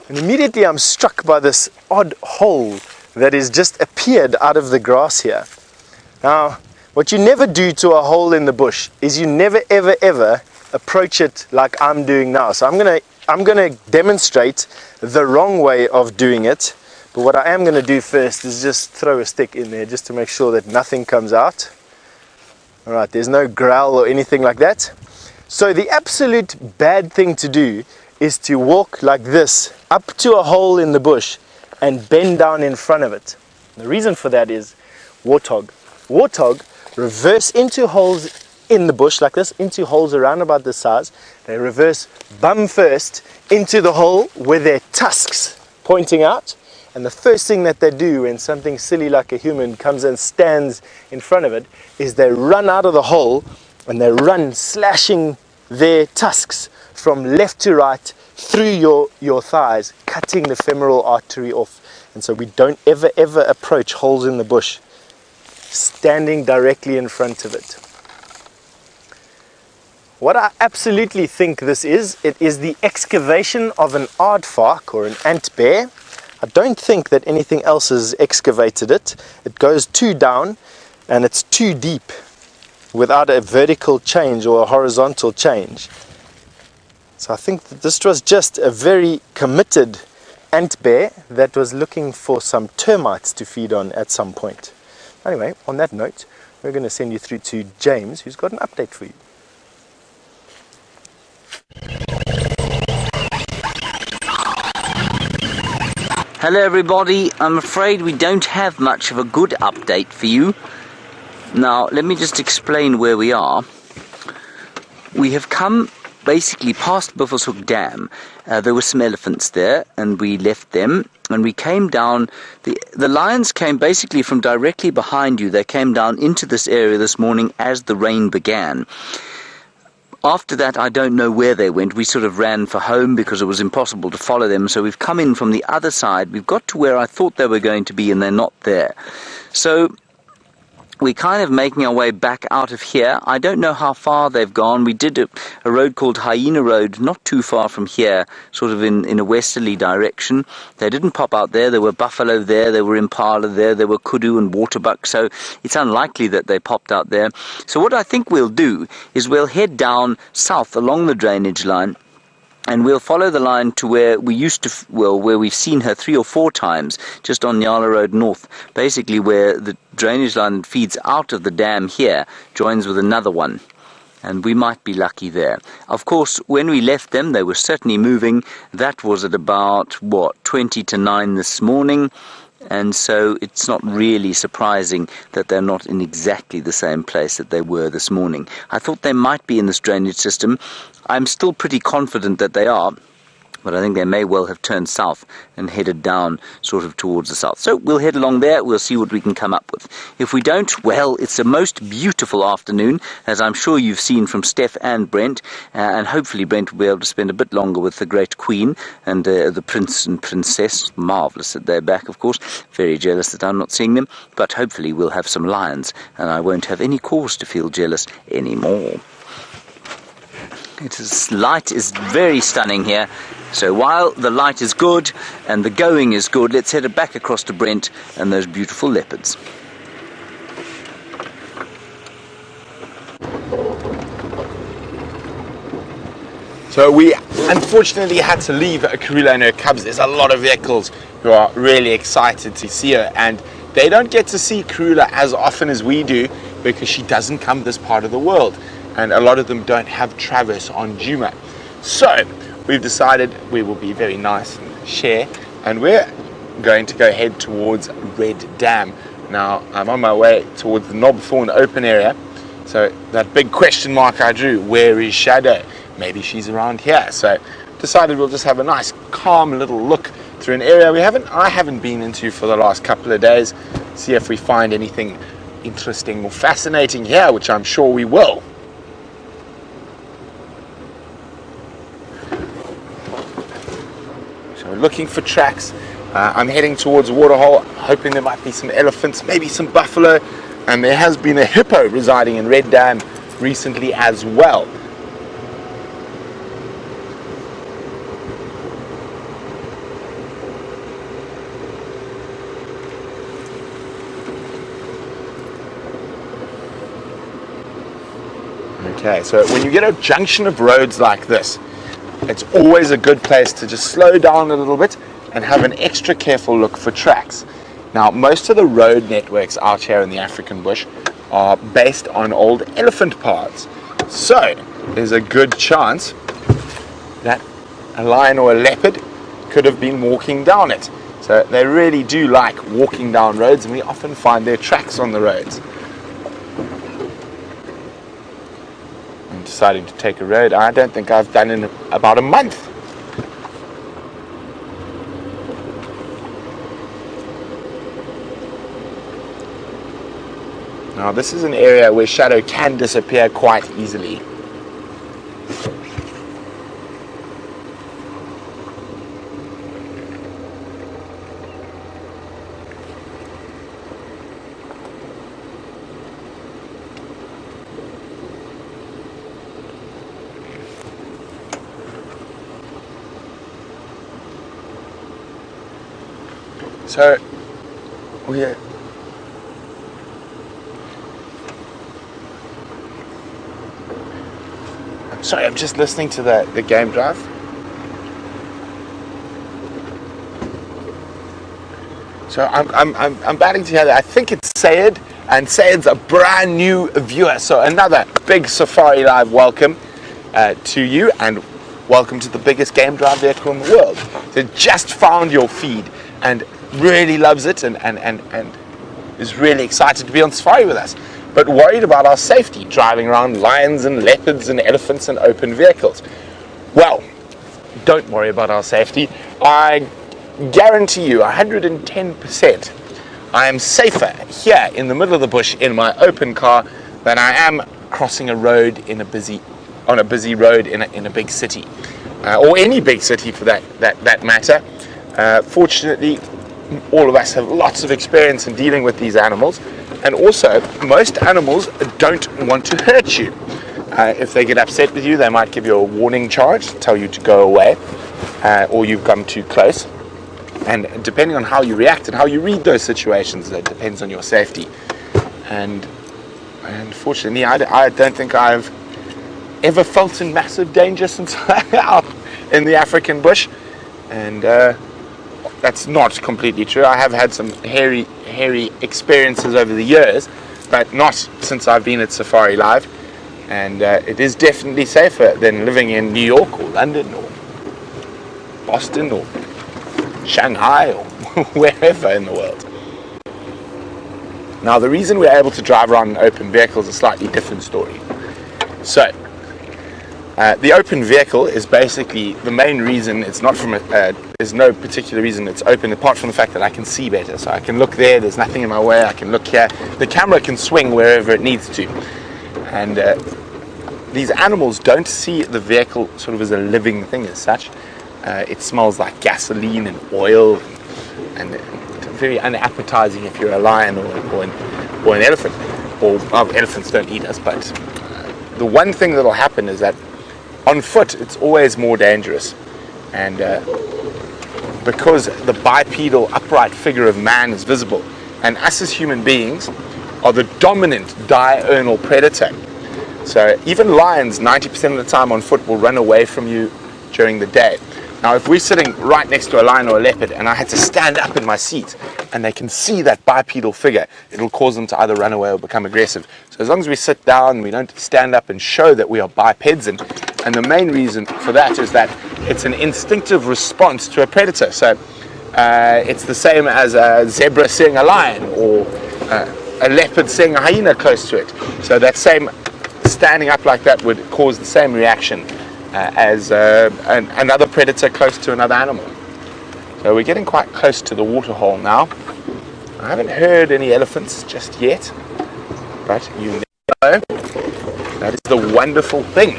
And immediately I'm struck by this odd hole that has just appeared out of the grass here. Now, what you never do to a hole in the bush is you never ever ever approach it like I'm doing now. So I'm gonna demonstrate the wrong way of doing it. But what I am gonna do first is just throw a stick in there just to make sure that nothing comes out. Alright, there's no growl or anything like that. So the absolute bad thing to do is to walk like this up to a hole in the bush and bend down in front of it. The reason for that is warthog. Warthog reverse into holes in the bush like this, into holes around about this size. They reverse bum first into the hole with their tusks pointing out, and the first thing that they do when something silly like a human comes and stands in front of it is they run out of the hole, and they run slashing their tusks from left to right through your thighs, cutting the femoral artery off. And so we don't ever approach holes in the bush standing directly in front of it. What I absolutely think this is, it is the excavation of an aardvark or an ant bear. I don't think that anything else has excavated it. It goes too down and it's too deep without a vertical change or a horizontal change. So I think that this was just a very committed ant bear that was looking for some termites to feed on at some point. Anyway, on that note, we're going to send you through to James, who's got an update for you. Hello everybody, I'm afraid we don't have much of a good update for you. Now, let me just explain where we are. We have come basically past Buffelshoek Dam. There were some elephants there and we left them and we came down. The lions came basically from directly behind you. They came down into this area this morning as the rain began. After that, I don't know where they went. We sort of ran for home because it was impossible to follow them. So we've come in from the other side. We've got to where I thought they were going to be and they're not there. So we're kind of making our way back out of here. I don't know how far they've gone. We did a road called Hyena Road, not too far from here, sort of in a westerly direction. They didn't pop out there. There were buffalo there, there were impala there were kudu and waterbuck, so it's unlikely that they popped out there. So what I think we'll do is we'll head down south along the drainage line, and we'll follow the line to where we used to, where we've seen her 3 or 4 times, just on Nyala Road North, basically where the drainage line that feeds out of the dam here joins with another one. And we might be lucky there. Of course, when we left them, they were certainly moving. That was at about, 20 to 9 this morning. And so it's not really surprising that they're not in exactly the same place that they were this morning. I thought they might be in this drainage system. I'm still pretty confident that they are, but I think they may well have turned south and headed down sort of towards the south. So we'll head along there, we'll see what we can come up with. If we don't, well, it's a most beautiful afternoon, as I'm sure you've seen from Steph and Brent, and hopefully Brent will be able to spend a bit longer with the great queen and the prince and princess. Marvellous that they're back, of course. Very jealous that I'm not seeing them, but hopefully we'll have some lions, and I won't have any cause to feel jealous anymore. Light is very stunning here, so while the light is good and the going is good, let's head back across to Brent and those beautiful leopards. So we unfortunately had to leave Karula and her cubs. There's a lot of vehicles who are really excited to see her, and they don't get to see Karula as often as we do because she doesn't come this part of the world, and a lot of them don't have traverse on Djuma. So we've decided we will be very nice and share, and we're going to go head towards Red Dam. Now I'm on my way towards the Knobthorn open area, so that big question mark I drew, where is Shadow? Maybe she's around here. So decided we'll just have a nice calm little look through an area I haven't been into for the last couple of days, see if we find anything interesting or fascinating here, which I'm sure we will. Looking for tracks. I'm heading towards Waterhole, hoping there might be some elephants, maybe some buffalo, and there has been a hippo residing in Red Dam recently as well. Okay, so when you get a junction of roads like this, it's always a good place to just slow down a little bit and have an extra careful look for tracks. Now, most of the road networks out here in the African bush are based on old elephant paths. So, there's a good chance that a lion or a leopard could have been walking down it. So, they really do like walking down roads, and we often find their tracks on the roads. Deciding to take a road I don't think I've done in about a month. Now this is an area where Shadow can disappear quite easily. So we're sorry, I'm just listening to the game drive. So I'm batting together. I think it's Sayed, and Sayed's a brand new viewer. So another big Safari Live welcome to you, and welcome to the biggest game drive vehicle in the world. So just found your feed and really loves it, and is really excited to be on safari with us, but worried about our safety driving around lions and leopards and elephants and open vehicles. Well, don't worry about our safety. I guarantee you 110% I am safer here in the middle of the bush in my open car than I am crossing a road on a busy road in a big city, or any big city for that matter. Fortunately, all of us have lots of experience in dealing with these animals, and also most animals don't want to hurt you. If they get upset with you, they might give you a warning charge, tell you to go away, or you've come too close. And depending on how you react and how you read those situations, that depends on your safety. And unfortunately, I don't think I've ever felt in massive danger since I'm out in the African bush. And that's not completely true. I have had some hairy experiences over the years, but not since I've been at Safari Live. And it is definitely safer than living in New York or London or Boston or Shanghai or wherever in the world. Now, the reason we're able to drive around in open vehicles is a slightly different story. So, the open vehicle is basically the main reason. It's not from there's no particular reason it's open apart from the fact that I can see better. So I can look there's nothing in my way, I can look here. The camera can swing wherever it needs to. And these animals don't see the vehicle sort of as a living thing as such. It smells like gasoline and oil, and very unappetizing if you're a lion or an elephant. Or elephants don't eat us, but the one thing that'll happen is that on foot it's always more dangerous, and because the bipedal upright figure of man is visible, and us as human beings are the dominant diurnal predator. So even lions 90% of the time on foot will run away from you during the day. Now, if we're sitting right next to a lion or a leopard and I had to stand up in my seat and they can see that bipedal figure, it'll cause them to either run away or become aggressive. So as long as we sit down, we don't stand up and show that we are bipeds, and the main reason for that is that it's an instinctive response to a predator. So it's the same as a zebra seeing a lion, or a leopard seeing a hyena close to it. So that same standing up like that would cause the same reaction as another predator close to another animal. So we're getting quite close to the Waterhole now. I haven't heard any elephants just yet, but you never know. That is the wonderful thing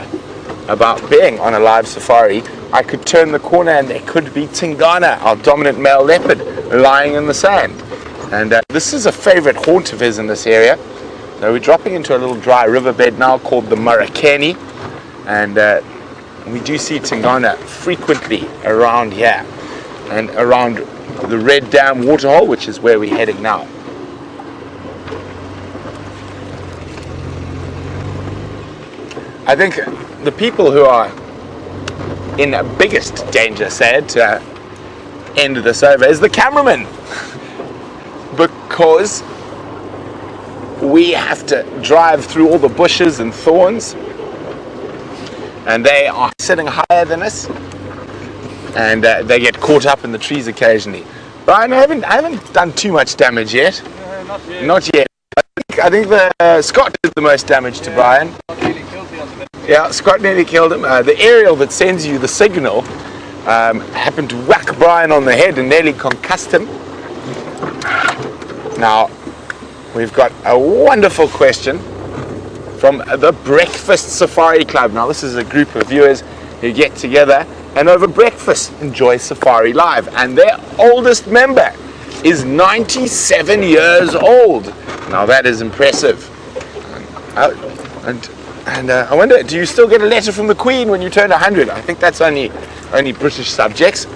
about being on a live safari. I could turn the corner and there could be Tingana, our dominant male leopard, lying in the sand. And this is a favorite haunt of his in this area. So we're dropping into a little dry riverbed now called the Murakani, and we do see Tingana frequently around here and around the Red Dam Waterhole, which is where we're heading now. I think the people who are in biggest danger, said, to end this over is the cameraman, because we have to drive through all the bushes and thorns, and they are sitting higher than us, and they get caught up in the trees occasionally. Brian, I haven't done too much damage yet. Not yet. I think Scott did the most damage to Brian. Yeah, Scott nearly killed him. The aerial that sends you the signal happened to whack Brian on the head and nearly concussed him. Now, we've got a wonderful question from the Breakfast Safari Club. Now, this is a group of viewers who get together and over breakfast enjoy Safari Live. And their oldest member is 97 years old. Now, that is impressive. And I wonder, do you still get a letter from the Queen when you turn 100? I think that's only British subjects.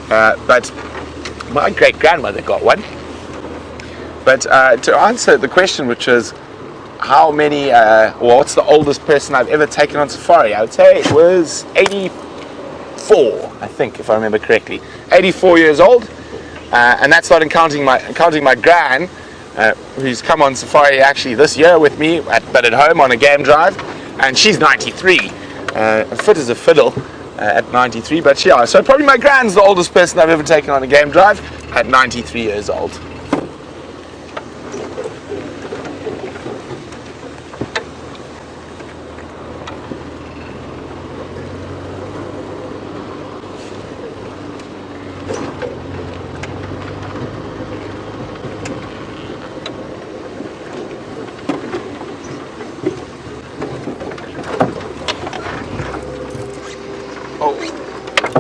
But my great-grandmother got one. But to answer the question, which is how many, what's the oldest person I've ever taken on safari, I would say it was 84, I think, if I remember correctly. 84 years old, and that's not counting my gran, who's come on safari actually this year with me, but at home on a game drive, and she's 93, fit as a fiddle at 93, but yeah, so probably my gran's the oldest person I've ever taken on a game drive at 93 years old.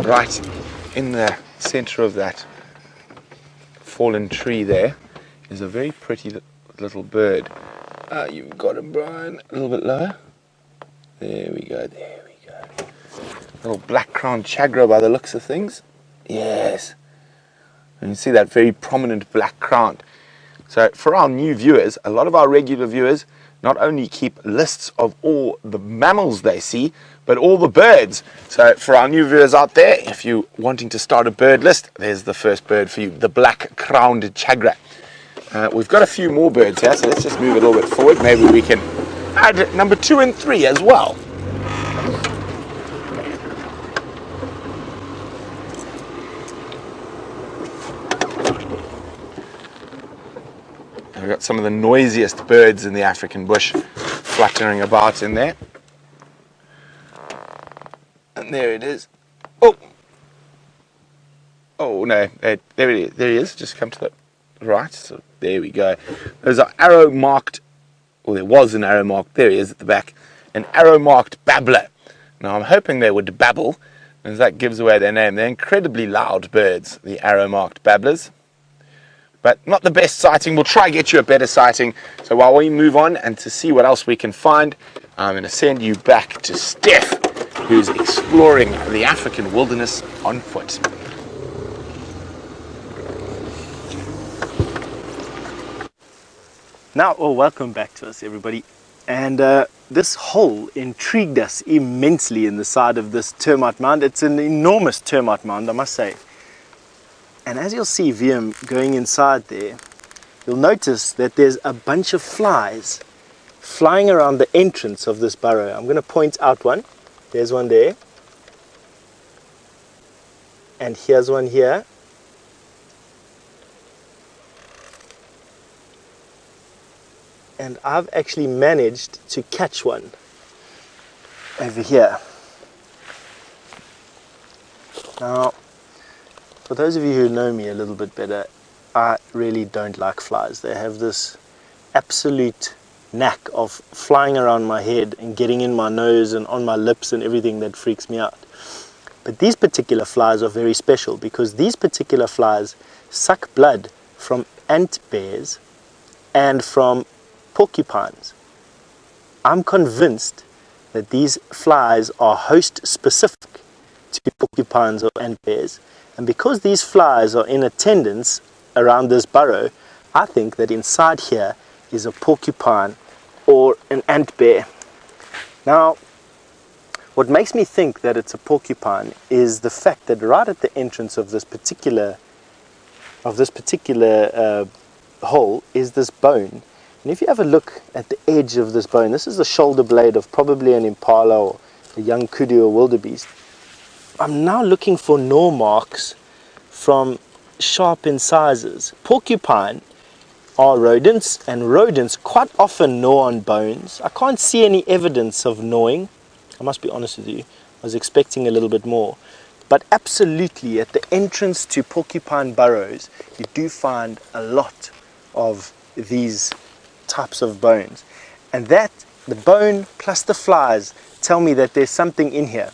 Right in the center of that fallen tree there is a very pretty little bird. You've got him, Brian. A little bit lower. There we go, there we go. Little black-crowned chagra by the looks of things. Yes. And you see that very prominent black crown. So for our new viewers, a lot of our regular viewers not only keep lists of all the mammals they see, but all the birds. So for our new viewers out there, if you're wanting to start a bird list, there's the first bird for you, the black-crowned chagra. We've got a few more birds here, so let's just move a little bit forward. Maybe we can add number 2 and 3 as well. We've got some of the noisiest birds in the African bush fluttering about in there. And there it is. Oh! Oh no, there he is. Just come to the right. So there we go. There's an arrow marked, or there was an arrow marked, there he is at the back. An arrow marked babbler. Now I'm hoping they would babble, as that gives away their name. They're incredibly loud birds, the arrow marked babblers. But not the best sighting. We'll try and get you a better sighting. So while we move on and to see what else we can find, I'm going to send you back to Steph, who's exploring the African wilderness on foot. Now, welcome back to us, everybody. And this hole intrigued us immensely in the side of this termite mound. It's an enormous termite mound, I must say. And as you'll see VM going inside there, you'll notice that there's a bunch of flies flying around the entrance of this burrow. I'm going to point out one. There's one there. And here's one here. And I've actually managed to catch one over here. Now, for those of you who know me a little bit better, I really don't like flies. They have this absolute knack of flying around my head and getting in my nose and on my lips and everything that freaks me out. But these particular flies are very special because these particular flies suck blood from ant bears and from porcupines. I'm convinced that these flies are host specific to porcupines or ant bears. And because these flies are in attendance around this burrow, I think that inside here is a porcupine or an ant bear. Now, what makes me think that it's a porcupine is the fact that right at the entrance of this particular hole is this bone. And if you have a look at the edge of this bone, this is the shoulder blade of probably an impala or a young kudu or wildebeest. I'm now looking for gnaw marks from sharp incisors. Porcupine are rodents, and rodents quite often gnaw on bones. I can't see any evidence of gnawing. I must be honest with you. I was expecting a little bit more. But absolutely, at the entrance to porcupine burrows, you do find a lot of these types of bones. And that, the bone plus the flies, tell me that there's something in here.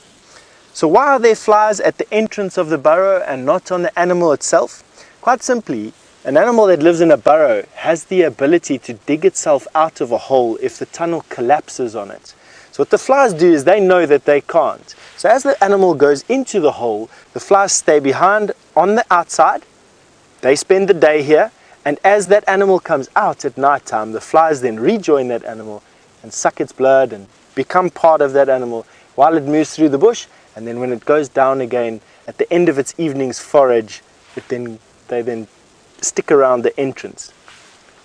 So why are there flies at the entrance of the burrow and not on the animal itself? Quite simply, an animal that lives in a burrow has the ability to dig itself out of a hole if the tunnel collapses on it. So what the flies do is they know that they can't. So as the animal goes into the hole, the flies stay behind on the outside They spend the day here, and as that animal comes out at night time, the flies then rejoin that animal and suck its blood and become part of that animal while it moves through the bush. And then when it goes down again at the end of its evening's forage, they then stick around the entrance.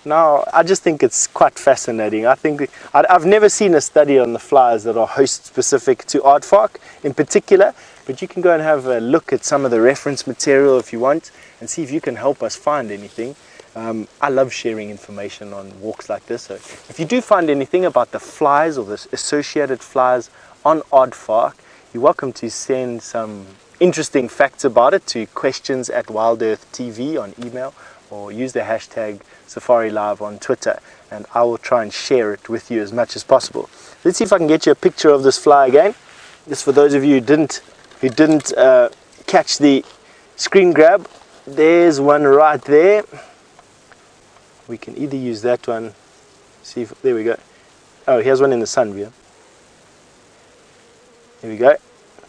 Now, I just think it's quite fascinating. I've never seen a study on the flies that are host specific to aardvark in particular, but you can go and have a look at some of the reference material if you want and see if you can help us find anything. I love sharing information on walks like this, so if you do find anything about the flies or the associated flies on aardvark, you're welcome to send some interesting facts about it to questions@WildEarthTV on email, or use the hashtag SafariLive on Twitter, and I will try and share it with you as much as possible. Let's see if I can get you a picture of this fly again, just for those of you who didn't catch the screen grab. There's one right there. We can either use that one, see if, there we go. Oh, here's one in the sun view. Here we go.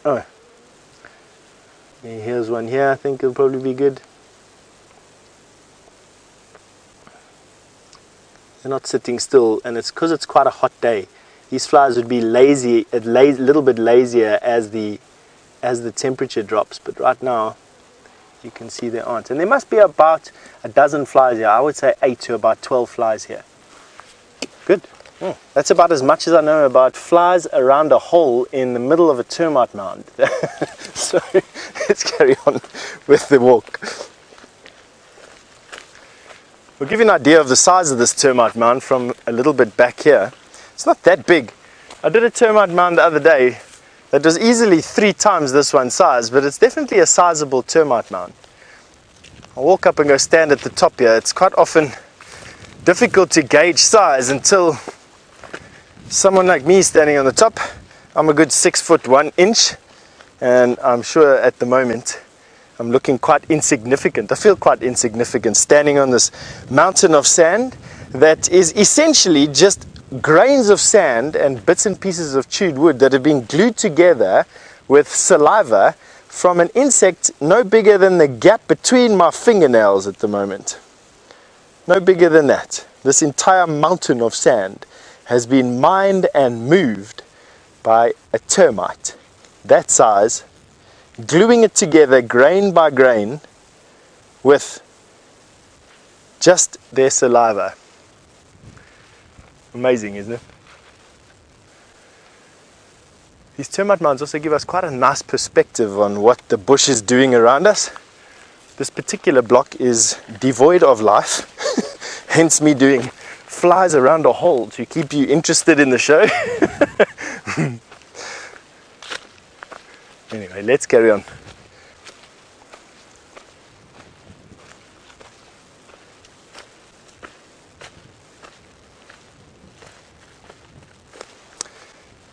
Oh, here's one here. I think it'll probably be good. They're not sitting still, and it's because it's quite a hot day. These flies would be lazy, a little bit lazier as the temperature drops, but right now you can see there aren't. And there must be about a dozen flies here. I would say 8 to about 12 flies here. Good. That's about as much as I know about flies around a hole in the middle of a termite mound. So let's carry on with the walk. We'll give you an idea of the size of this termite mound from a little bit back here. It's not that big. I did a termite mound the other day that was easily 3 times this one size, but it's definitely a sizable termite mound. I'll walk up and go stand at the top here. It's quite often difficult to gauge size until someone like me standing on the top. I'm a good 6 foot 1 inch, and I'm sure at the moment I'm looking quite insignificant. I feel quite insignificant standing on this mountain of sand that is essentially just grains of sand and bits and pieces of chewed wood that have been glued together with saliva from an insect no bigger than the gap between my fingernails at the moment. No bigger than that. This entire mountain of sand has been mined and moved by a termite that size, gluing it together grain by grain with just their saliva. Amazing, isn't it? These termite mounds also give us quite a nice perspective on what the bush is doing around us. This particular block is devoid of life, hence me doing flies around a hole to keep you interested in the show. Anyway, let's carry on.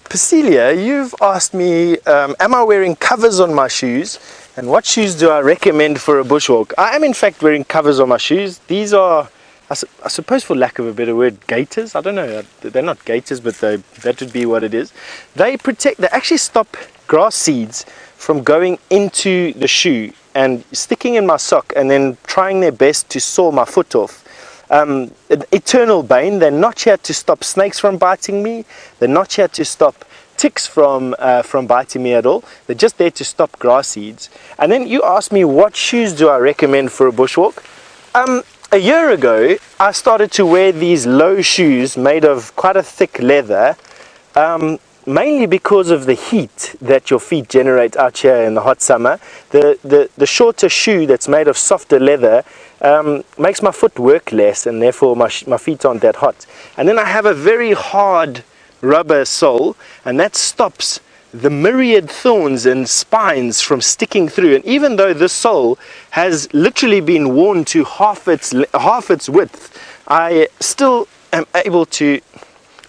Pecilia, you've asked me, am I wearing covers on my shoes, and what shoes do I recommend for a bushwalk? I am in fact wearing covers on my shoes. These are, I suppose for lack of a better word, gaiters. I don't know, they're not gaiters, but that would be what it is. They actually stop grass seeds from going into the shoe and sticking in my sock and then trying their best to saw my foot off. An eternal bane. They're not here to stop snakes from biting me. They're not here to stop ticks from biting me at all. They're just there to stop grass seeds. And then you asked me, what shoes do I recommend for a bushwalk? A year ago, I started to wear these low shoes made of quite a thick leather, mainly because of the heat that your feet generate out here in the hot summer. The shorter shoe that's made of softer leather makes my foot work less, and therefore my feet aren't that hot. And then I have a very hard rubber sole, and that stops the myriad thorns and spines from sticking through. And even though this sole has literally been worn to half its width, I still am able to,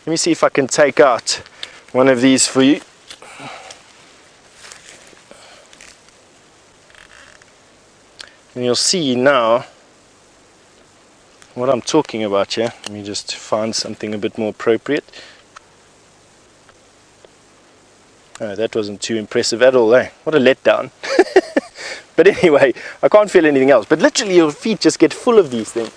let me see if I can take out one of these for you. And you'll see now what I'm talking about here. Let me just find something a bit more appropriate. Oh, that wasn't too impressive at all, eh? What a letdown. But anyway, I can't feel anything else. But literally your feet just get full of these things.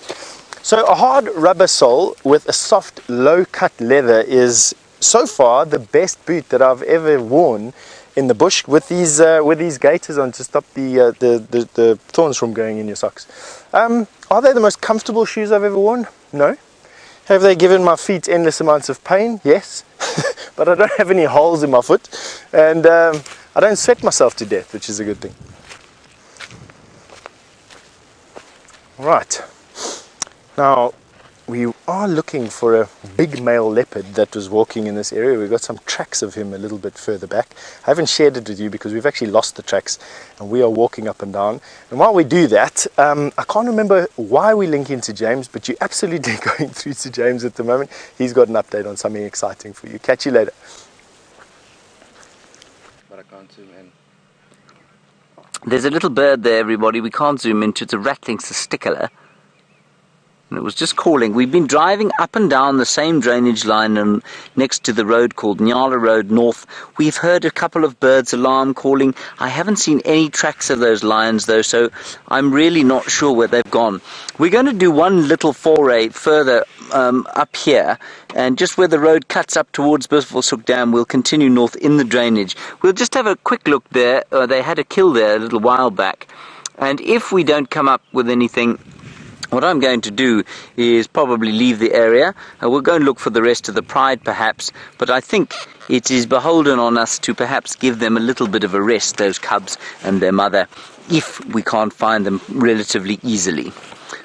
So a hard rubber sole with a soft, low-cut leather is so far the best boot that I've ever worn in the bush with these gaiters on to stop the thorns from going in your socks. Are they the most comfortable shoes I've ever worn? No. Have they given my feet endless amounts of pain? Yes. But I don't have any holes in my foot, and I don't sweat myself to death, which is a good thing. Right. Now, we are looking for a big male leopard that was walking in this area. We've got some tracks of him a little bit further back. I haven't shared it with you because we've actually lost the tracks and we are walking up and down. And while we do that, I can't remember why we link into James, but you're absolutely going through to James at the moment. He's got an update on something exciting for you. Catch you later. But I can't zoom in. There's a little bird there, everybody. We can't zoom into. It's a rattling testicular. And it was just calling. We've been driving up and down the same drainage line and next to the road called Nyala Road North. We've heard a couple of birds alarm calling. I haven't seen any tracks of those lions though, so I'm really not sure where they've gone. We're going to do one little foray further up here, and just where the road cuts up towards Bisvelshoek Dam, we'll continue north in the drainage. We'll just have a quick look there. They had a kill there a little while back, and if we don't come up with anything, what I'm going to do is probably leave the area. We'll go and look for the rest of the pride perhaps, but I think it is beholden on us to perhaps give them a little bit of a rest, those cubs and their mother, if we can't find them relatively easily.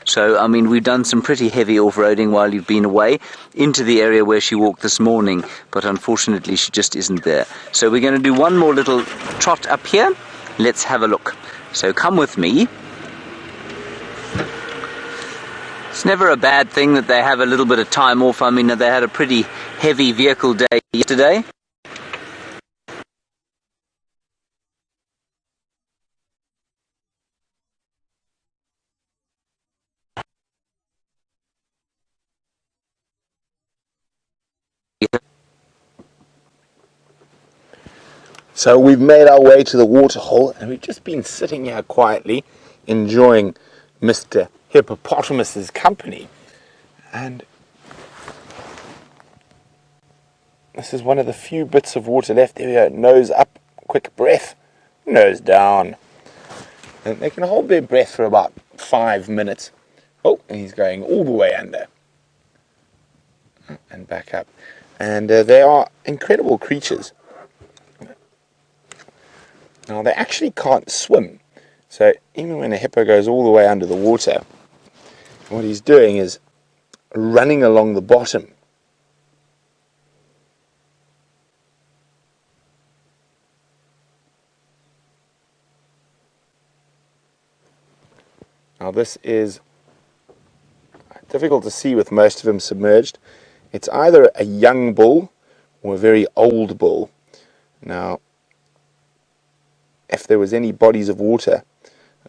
So, I mean, we've done some pretty heavy off-roading while you've been away into the area where she walked this morning, but unfortunately she just isn't there. So we're going to do one more little trot up here. Let's have a look. So come with me. It's never a bad thing that they have a little bit of time off. I mean, they had a pretty heavy vehicle day yesterday. So we've made our way to the waterhole, and we've just been sitting here quietly enjoying Mr. Hippopotamus's company. And this is one of the few bits of water left. There we go. Nose up, quick breath, nose down. And they can hold their breath for about 5 minutes. Oh, and he's going all the way under. And back up. And they are incredible creatures. Now, they actually can't swim. So even when a hippo goes all the way under the water, what he's doing is running along the bottom. Now this is difficult to see with most of them submerged. It's either a young bull or a very old bull. Now, if there was any bodies of water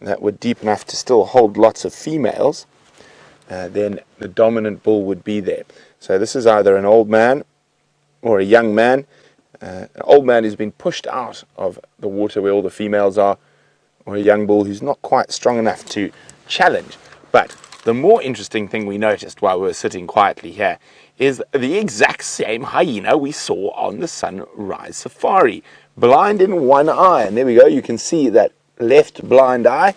that were deep enough to still hold lots of females, then the dominant bull would be there. So this is either an old man or a young man. An old man who's been pushed out of the water where all the females are, or a young bull who's not quite strong enough to challenge. But the more interesting thing we noticed while we were sitting quietly here is the exact same hyena we saw on the sunrise safari. Blind in one eye, and there we go, you can see that left blind eye,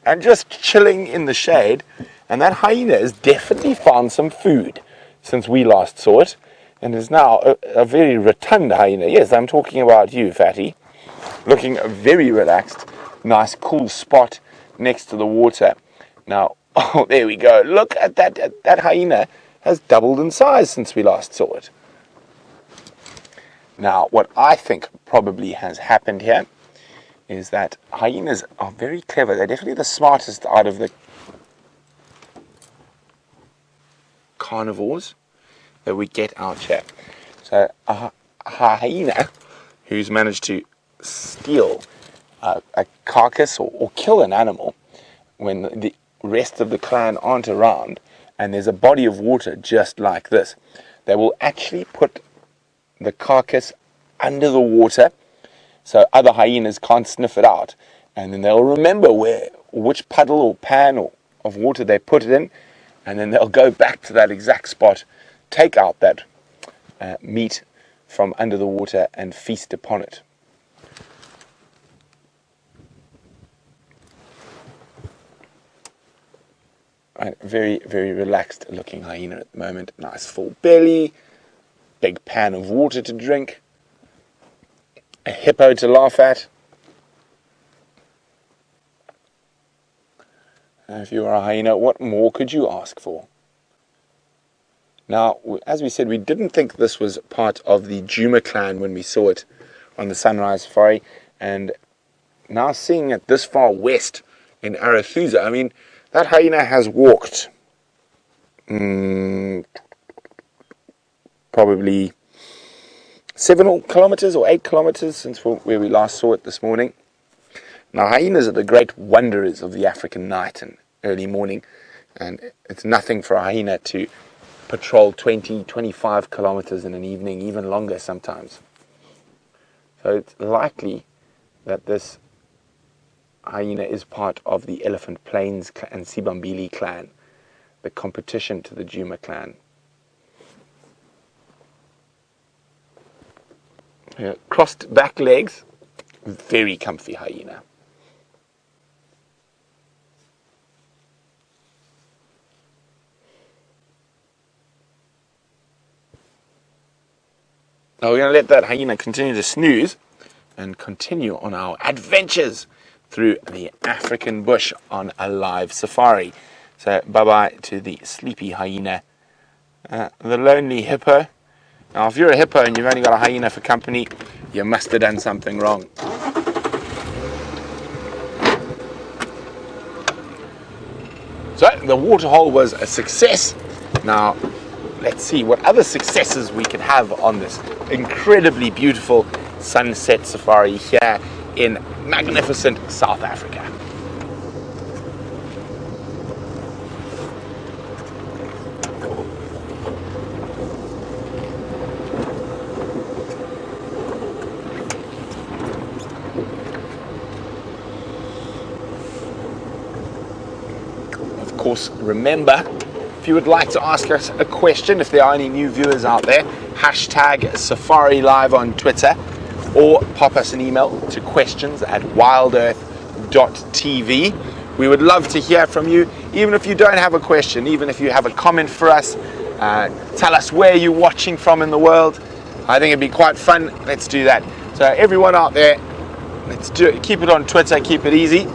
and just chilling in the shade. And that hyena has definitely found some food since we last saw it, and is now a very rotund hyena. Yes, I'm talking about you, fatty. Looking very relaxed, nice cool spot next to the water. Now, oh, there we go. Look at that. That hyena has doubled in size since we last saw it. Now, what I think probably has happened here is that hyenas are very clever. They're definitely the smartest out of the carnivores that we get out here. So a hyena who's managed to steal a carcass or kill an animal when the rest of the clan aren't around, and there's a body of water just like this, they will actually put the carcass under the water so other hyenas can't sniff it out, and then they'll remember which puddle or pan of water they put it in, and then they'll go back to that exact spot, take out that meat from under the water and feast upon it. Right, very, very relaxed looking hyena at the moment. Nice full belly, big pan of water to drink, a hippo to laugh at. If you were a hyena, what more could you ask for? Now, as we said, we didn't think this was part of the Djuma clan when we saw it on the Sunrise Safari, and now seeing it this far west in Arathusa, I mean, that hyena has walked probably 7 kilometers or 8 kilometers since where we last saw it this morning. Now, hyenas are the great wanderers of the African night and early morning, and it's nothing for a hyena to patrol 20, 25 kilometers in an evening, even longer sometimes. So it's likely that this hyena is part of the Elephant Plains and Sibambili clan, the competition to the Djuma clan. Crossed back legs, very comfy hyena. Now we're going to let that hyena continue to snooze and continue on our adventures through the African bush on a live safari. So bye-bye to the sleepy hyena. The lonely hippo. Now if you're a hippo and you've only got a hyena for company, you must have done something wrong. So the Waterhole was a success. Now let's see what other successes we can have on this incredibly beautiful sunset safari here in magnificent South Africa. Of course, remember, if you would like to ask us a question, if there are any new viewers out there, hashtag Safari Live on Twitter, or pop us an email to questions@WildEarthTV. We would love to hear from you, even if you don't have a question, even if you have a comment for us. Tell us where you're watching from in the world. I think it'd be quite fun. Let's do that. So everyone out there, let's do it. Keep it on Twitter, keep it easy.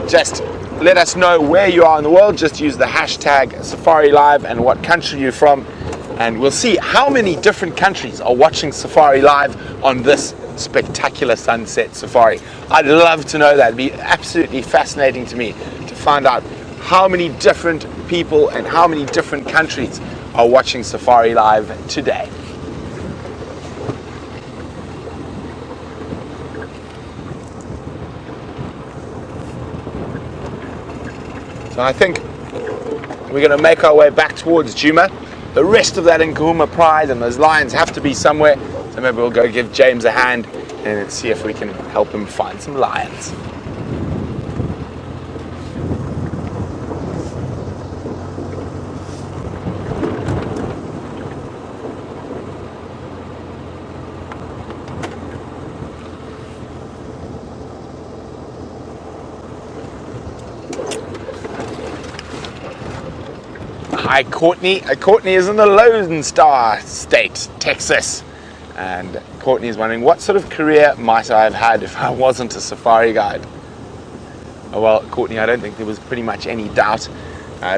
Just let us know where you are in the world. Just use the hashtag Safari Live and what country you're from, and we'll see how many different countries are watching Safari Live on this spectacular sunset safari. I'd love to know that. It'd be absolutely fascinating to me to find out how many different people and how many different countries are watching Safari Live today. So I think we're going to make our way back towards Djuma. The rest of that Nkuhuma pride and those lions have to be somewhere. So maybe we'll go give James a hand and see if we can help him find some lions. Hi Courtney. Courtney is in the Lone Star State, Texas. And Courtney is wondering, what sort of career might I have had if I wasn't a safari guide? Oh, well, Courtney, I don't think there was pretty much any doubt.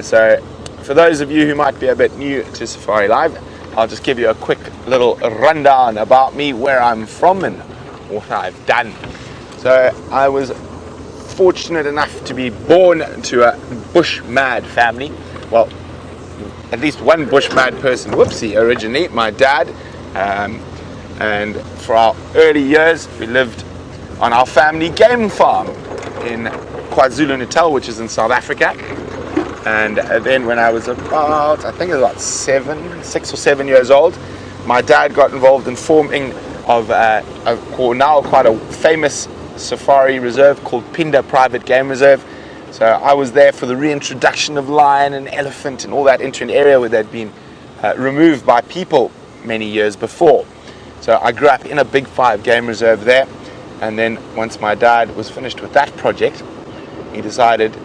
So for those of you who might be a bit new to Safari Live, I'll just give you a quick little rundown about me, where I'm from and what I've done. So I was fortunate enough to be born to a bush-mad family. Well, at least one bush-mad person, whoopsie, originally, my dad. And for our early years, we lived on our family game farm in KwaZulu-Natal, which is in South Africa. And then when I was about, I think it was about 6 or 7 years old, my dad got involved in forming of now quite a famous safari reserve called Pinda Private Game Reserve. So I was there for the reintroduction of lion and elephant and all that into an area where they'd been removed by people many years before. So I grew up in a Big 5 game reserve there, and then once my dad was finished with that project, he decided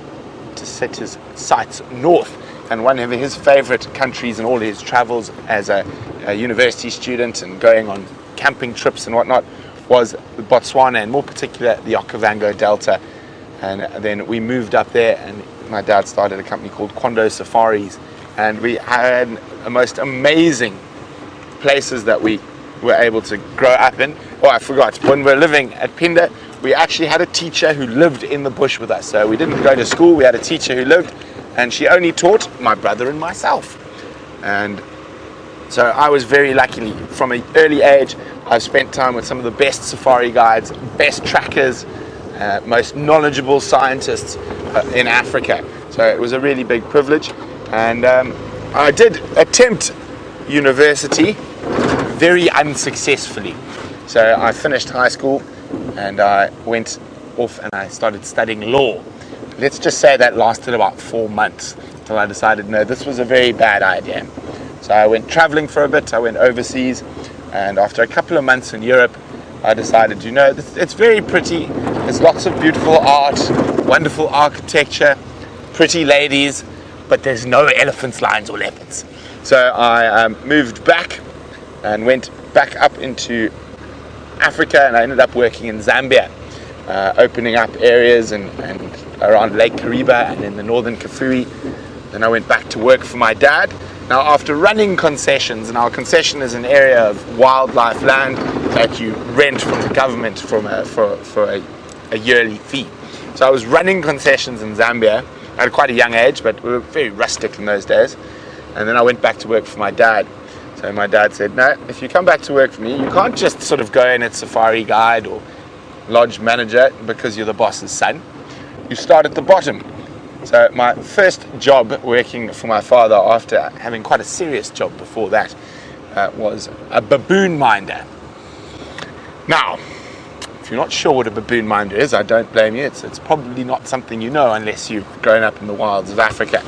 to set his sights north. And one of his favorite countries in all his travels as a university student and going on camping trips and whatnot was Botswana, and more particular the Okavango Delta. And then we moved up there, and my dad started a company called Quando Safaris, and we had the most amazing places that we were able to grow up in. Oh, I forgot, when we were living at Pinda, we actually had a teacher who lived in the bush with us. So we didn't go to school, we had a teacher who lived, and she only taught my brother and myself. And so I was very lucky. From an early age, I've spent time with some of the best safari guides, best trackers, most knowledgeable scientists in Africa. So it was a really big privilege. And I did attempt university very unsuccessfully. So I finished high school and I went off and I started studying law. Let's just say that lasted about 4 months until I decided, no, this was a very bad idea. So I went traveling for a bit, I went overseas, and after a couple of months in Europe, I decided, you know, it's very pretty. There's lots of beautiful art, wonderful architecture, pretty ladies, but there's no elephants, lions, or leopards. So I moved back and went back up into Africa, and I ended up working in Zambia, opening up areas and around Lake Kariba and in the northern Kafue. Then I went back to work for my dad. Now, after running concessions, and our concession is an area of wildlife land that you rent from the government for a yearly fee. So I was running concessions in Zambia at quite a young age, but we were very rustic in those days. And then I went back to work for my dad. So my dad said, no, if you come back to work for me, you can't just sort of go in as safari guide or lodge manager because you're the boss's son. You start at the bottom. So my first job working for my father, after having quite a serious job before that, was a baboon minder. Now, if you're not sure what a baboon minder is, I don't blame you. It's probably not something you know unless you've grown up in the wilds of Africa.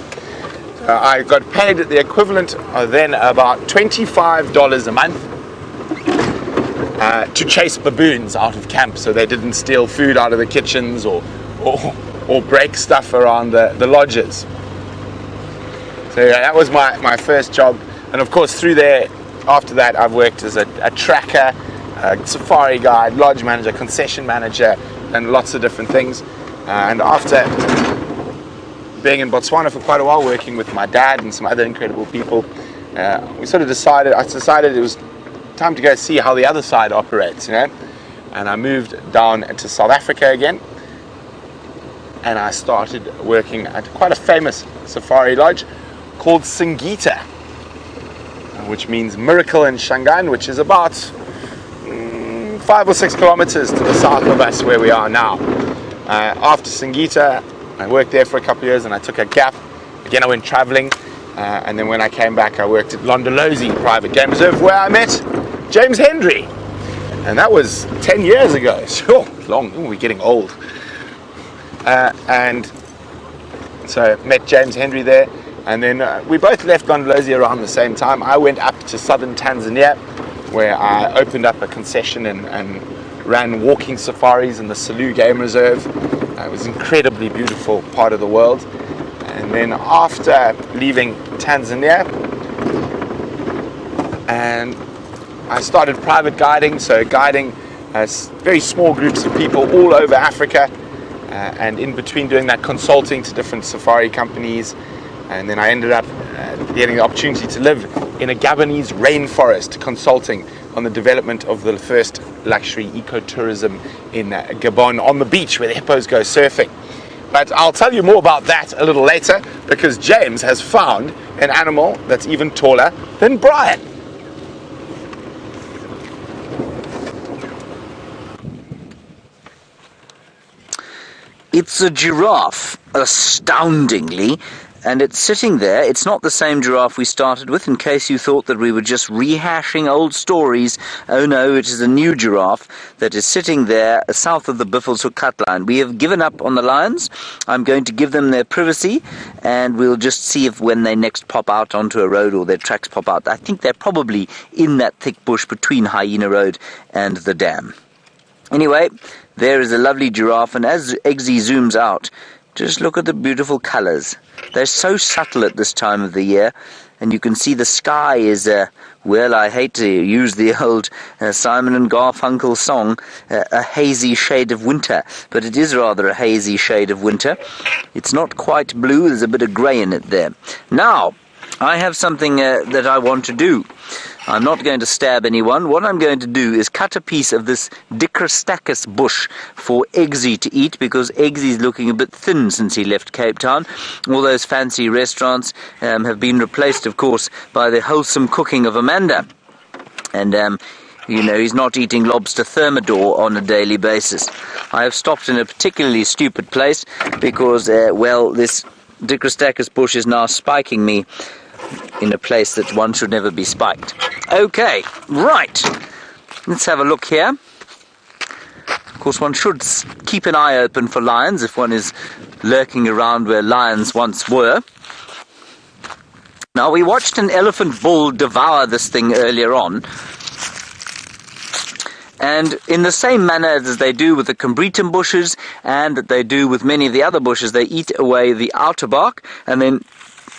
So I got paid the equivalent of then about $25 a month to chase baboons out of camp so they didn't steal food out of the kitchens or break stuff around the lodges. So yeah, that was my first job. And of course through there, after that, I've worked as a tracker, a safari guide, lodge manager, concession manager, and lots of different things. And after being in Botswana for quite a while, working with my dad and some other incredible people, I decided it was time to go see how the other side operates, you know. And I moved down to South Africa again, and I started working at quite a famous safari lodge called Singita, which means miracle in Shangaan, which is about 5 or 6 kilometers to the south of us where we are now. After Singita, I worked there for a couple of years and I took a gap. Again, I went traveling, and then when I came back, I worked at Londolozi Private Game Reserve, where I met James Hendry, and that was 10 years ago. Sure, long. Ooh, we're getting old. And so met James Hendry there, and then we both left Londolozi around the same time. I went up to southern Tanzania, where I opened up a concession and ran walking safaris in the Selous Game Reserve. It was an incredibly beautiful part of the world. And then after leaving Tanzania, and I started private guiding, so guiding very small groups of people all over Africa, and in between doing that, consulting to different safari companies. And then I ended up getting the opportunity to live in a Gabonese rainforest, consulting on the development of the first luxury ecotourism in Gabon, on the beach where the hippos go surfing. But I'll tell you more about that a little later, because James has found an animal that's even taller than Brian. It's a giraffe, astoundingly, And it's sitting there. It's not the same giraffe we started with, in case you thought that we were just rehashing old stories. Oh no, it is a new giraffe that is sitting there south of the Buffelshoek cut line. We have given up on the lions. I'm going to give them their privacy, and we'll just see if when they next pop out onto a road or their tracks pop out. I think they're probably in that thick bush between Hyena Road and the dam. Anyway, there is a lovely giraffe, and as Eggsy zooms out, just look at the beautiful colours. They're so subtle at this time of the year, and you can see the sky is, well, I hate to use the old Simon and Garfunkel song, a hazy shade of winter, but it is rather a hazy shade of winter. It's not quite blue, there's a bit of grey in it there. Now, I have something that I want to do. I'm not going to stab anyone. What I'm going to do is cut a piece of this Dicrostacus bush for Eggsy to eat, because Eggsy's looking a bit thin since he left Cape Town. All those fancy restaurants have been replaced, of course, by the wholesome cooking of Amanda. And, you know, he's not eating lobster thermidor on a daily basis. I have stopped in a particularly stupid place because, well, this Dicrostacus bush is now spiking me in a place that one should never be spiked. Okay, right. Let's have a look here. Of course, one should keep an eye open for lions if one is lurking around where lions once were. Now, we watched an elephant bull devour this thing earlier on. And in the same manner as they do with the combretum bushes and that they do with many of the other bushes, they eat away the outer bark and then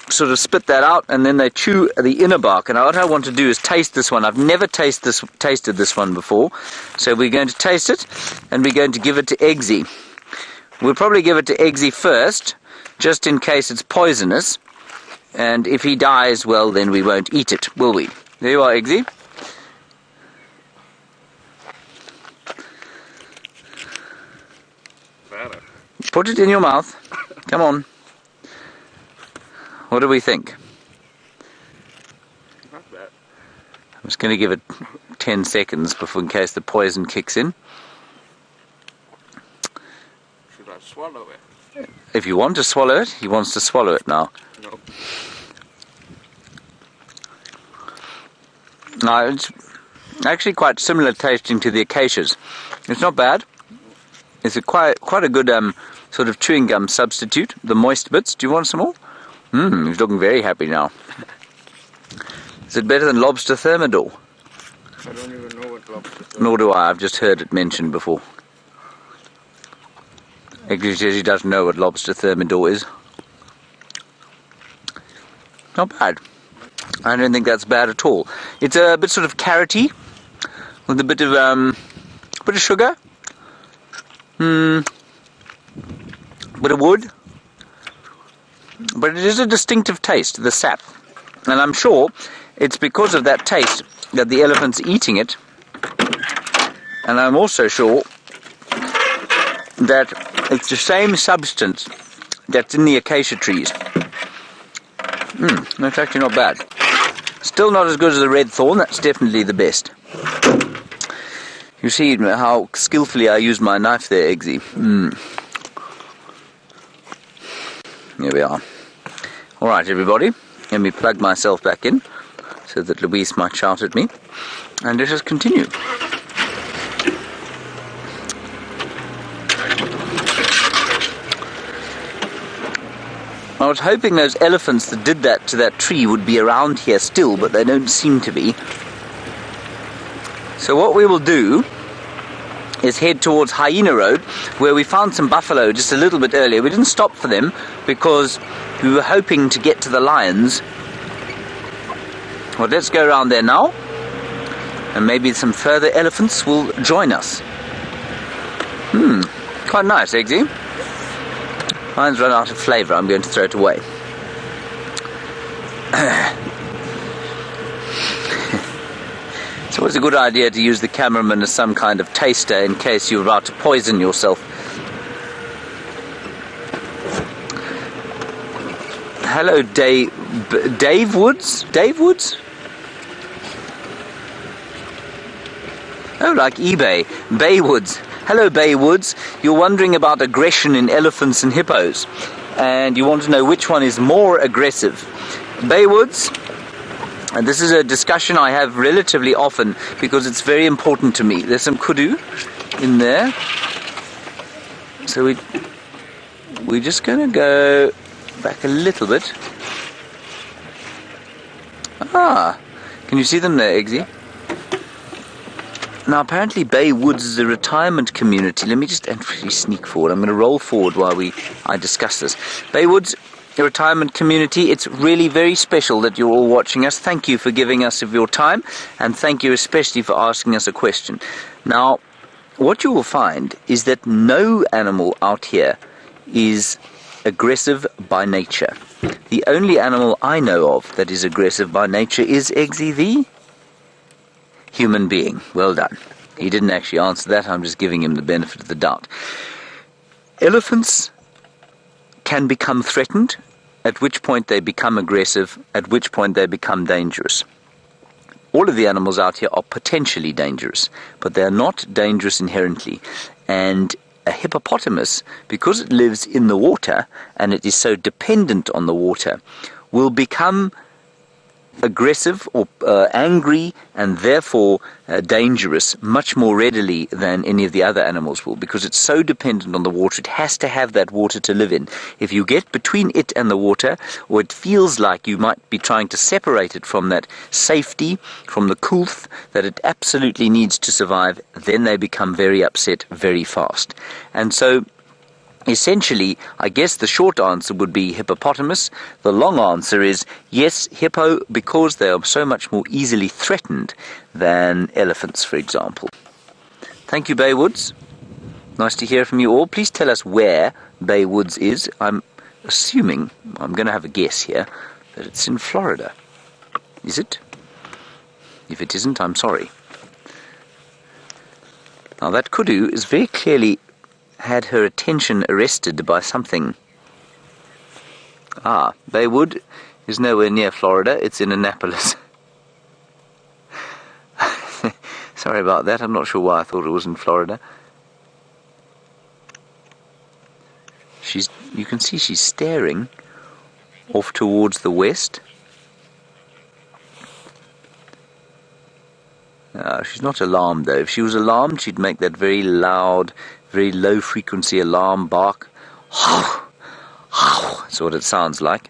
sort of spit that out, and then they chew the inner bark. And what I want to do is taste this one. I've never tasted this one before, so we're going to taste it, and we're going to give it to Eggsy. We'll probably give it to Eggsy first, just in case it's poisonous, and if he dies, well, then we won't eat it, will we? There you are, Eggsy. Put it in your mouth. Come on. What do we think? Not bad. I'm just going to give it 10 seconds before, in case the poison kicks in. Should I swallow it? If you want to swallow it, he wants to swallow it now. No. No, it's actually quite similar tasting to the acacias. It's not bad. It's quite a good sort of chewing gum substitute. The moist bits. Do you want some more? He's looking very happy now. Is it better than lobster thermidor? I don't even know what lobster thermidor is. Nor do I. I've just heard it mentioned before. Eggsy says he doesn't know what lobster thermidor is. Not bad. I don't think that's bad at all. It's a bit sort of carroty, with a bit of sugar, bit of wood. But it is a distinctive taste, the sap. And I'm sure it's because of that taste that the elephant's eating it. And I'm also sure that it's the same substance that's in the acacia trees. That's actually not bad. Still not as good as the red thorn, that's definitely the best. You see how skillfully I use my knife there, Eggsy. Here we are. Alright, everybody, let me plug myself back in so that Louise might shout at me, and let us continue. I was hoping those elephants that did that to that tree would be around here still, but they don't seem to be. So what we will do is head towards Hyena Road, where we found some buffalo just a little bit earlier. We didn't stop for them because we were hoping to get to the lions. Well, let's go around there now, and maybe some further elephants will join us. Quite nice, Eggsy. Mine's run out of flavour. I'm going to throw it away. It's always a good idea to use the cameraman as some kind of taster in case you're about to poison yourself. Hello, Dave Woods? Dave Woods? Oh, like eBay. Bay Woods. Hello, Bay Woods. You're wondering about aggression in elephants and hippos. and you want to know which one is more aggressive. Baywoods, and this is a discussion I have relatively often because it's very important to me. There's some kudu in there. So we're just going to go back a little bit. Ah, can you see them there, Eggsy? Now apparently Bay Woods is a retirement community. Let me just actually sneak forward. I'm going to roll forward while I discuss this. Bay Woods, a retirement community. It's really very special that you're all watching us. Thank you for giving us of your time, and thank you especially for asking us a question. Now, what you will find is that no animal out here is aggressive by nature. The only animal I know of that is aggressive by nature is Eggsy the human being. Well done. He didn't actually answer that. I'm just giving him the benefit of the doubt. Elephants can become threatened, at which point they become aggressive, at which point they become dangerous. All of the animals out here are potentially dangerous, but they're not dangerous inherently. And a hippopotamus, because it lives in the water and it is so dependent on the water, will become aggressive or angry and therefore dangerous much more readily than any of the other animals will, because it's so dependent on the water. It has to have that water to live in. If you get between it and the water, or it feels like you might be trying to separate it from that safety, from the coolth that it absolutely needs to survive, then they become very upset very fast. And so essentially, I guess the short answer would be hippopotamus. The long answer is yes, hippo, because they are so much more easily threatened than elephants, for example. Thank you, Bay Woods. Nice to hear from you all. Please tell us where Bay Woods is. I'm assuming, I'm going to have a guess here, that it's in Florida. Is it? If it isn't, I'm sorry. Now that kudu is very clearly had her attention arrested by something. Ah, Baywood is nowhere near Florida, it's in Annapolis. Sorry about that, I'm not sure why I thought it was in Florida. You can see she's staring off towards the west. She's not alarmed though. If she was alarmed, she'd make that very loud, very low frequency alarm bark. That's what it sounds like.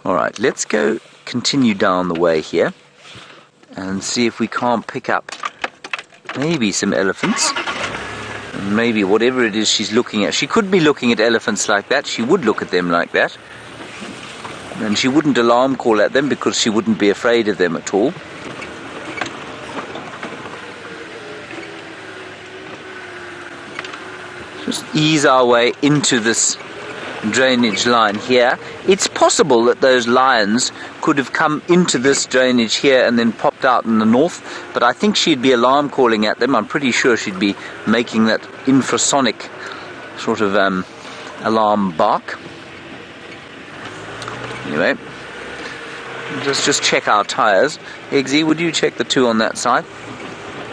Alright, let's go continue down the way here and see if we can't pick up maybe some elephants. And maybe whatever it is she's looking at. She could be looking at elephants like that. She would look at them like that. And she wouldn't alarm call at them because she wouldn't be afraid of them at all. Just ease our way into this drainage line here. It's possible that those lions could have come into this drainage here and then popped out in the north, but I think she'd be alarm calling at them. I'm pretty sure she'd be making that infrasonic sort of alarm bark. Anyway, let's just check our tyres. Eggsy, would you check the two on that side?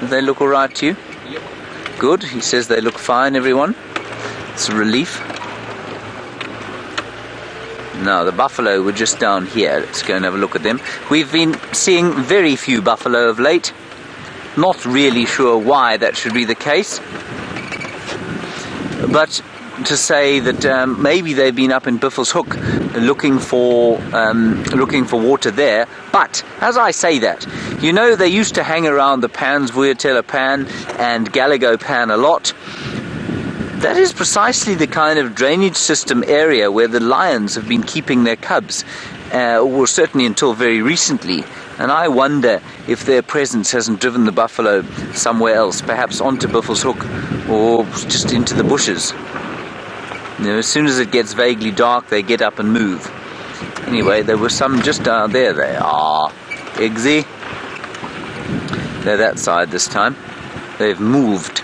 Do they look alright to you? Yep. Good, he says they look fine, everyone. It's a relief. Now, the buffalo were just down here. Let's go and have a look at them. We've been seeing very few buffalo of late. Not really sure why that should be the case. But to say that maybe they've been up in Buffels Hook looking for water there. But as I say that, you know, they used to hang around the Pans, Vuurtela Pan and Galago Pan a lot. That is precisely the kind of drainage system area where the lions have been keeping their cubs, or certainly until very recently. And I wonder if their presence hasn't driven the buffalo somewhere else, perhaps onto Buffels Hook or just into the bushes. You know, as soon as it gets vaguely dark, they get up and move. Anyway, there were some just down there. They are. Eggsy. They're that side this time. They've moved.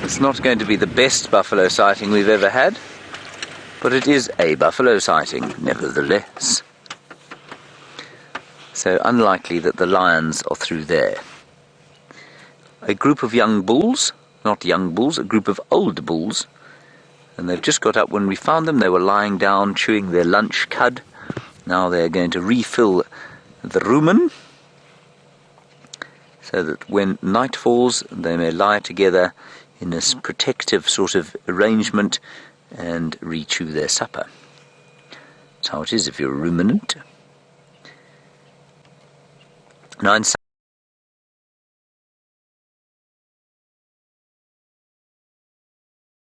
It's not going to be the best buffalo sighting we've ever had, but it is a buffalo sighting, nevertheless. So unlikely that the lions are through there. A group of young bulls not young bulls, a group of old bulls. And they've just got up when we found them. They were lying down, chewing their lunch cud. Now they're going to refill the rumen, so that when night falls, they may lie together in this protective sort of arrangement and re-chew their supper. That's how it is if you're a ruminant. Now, in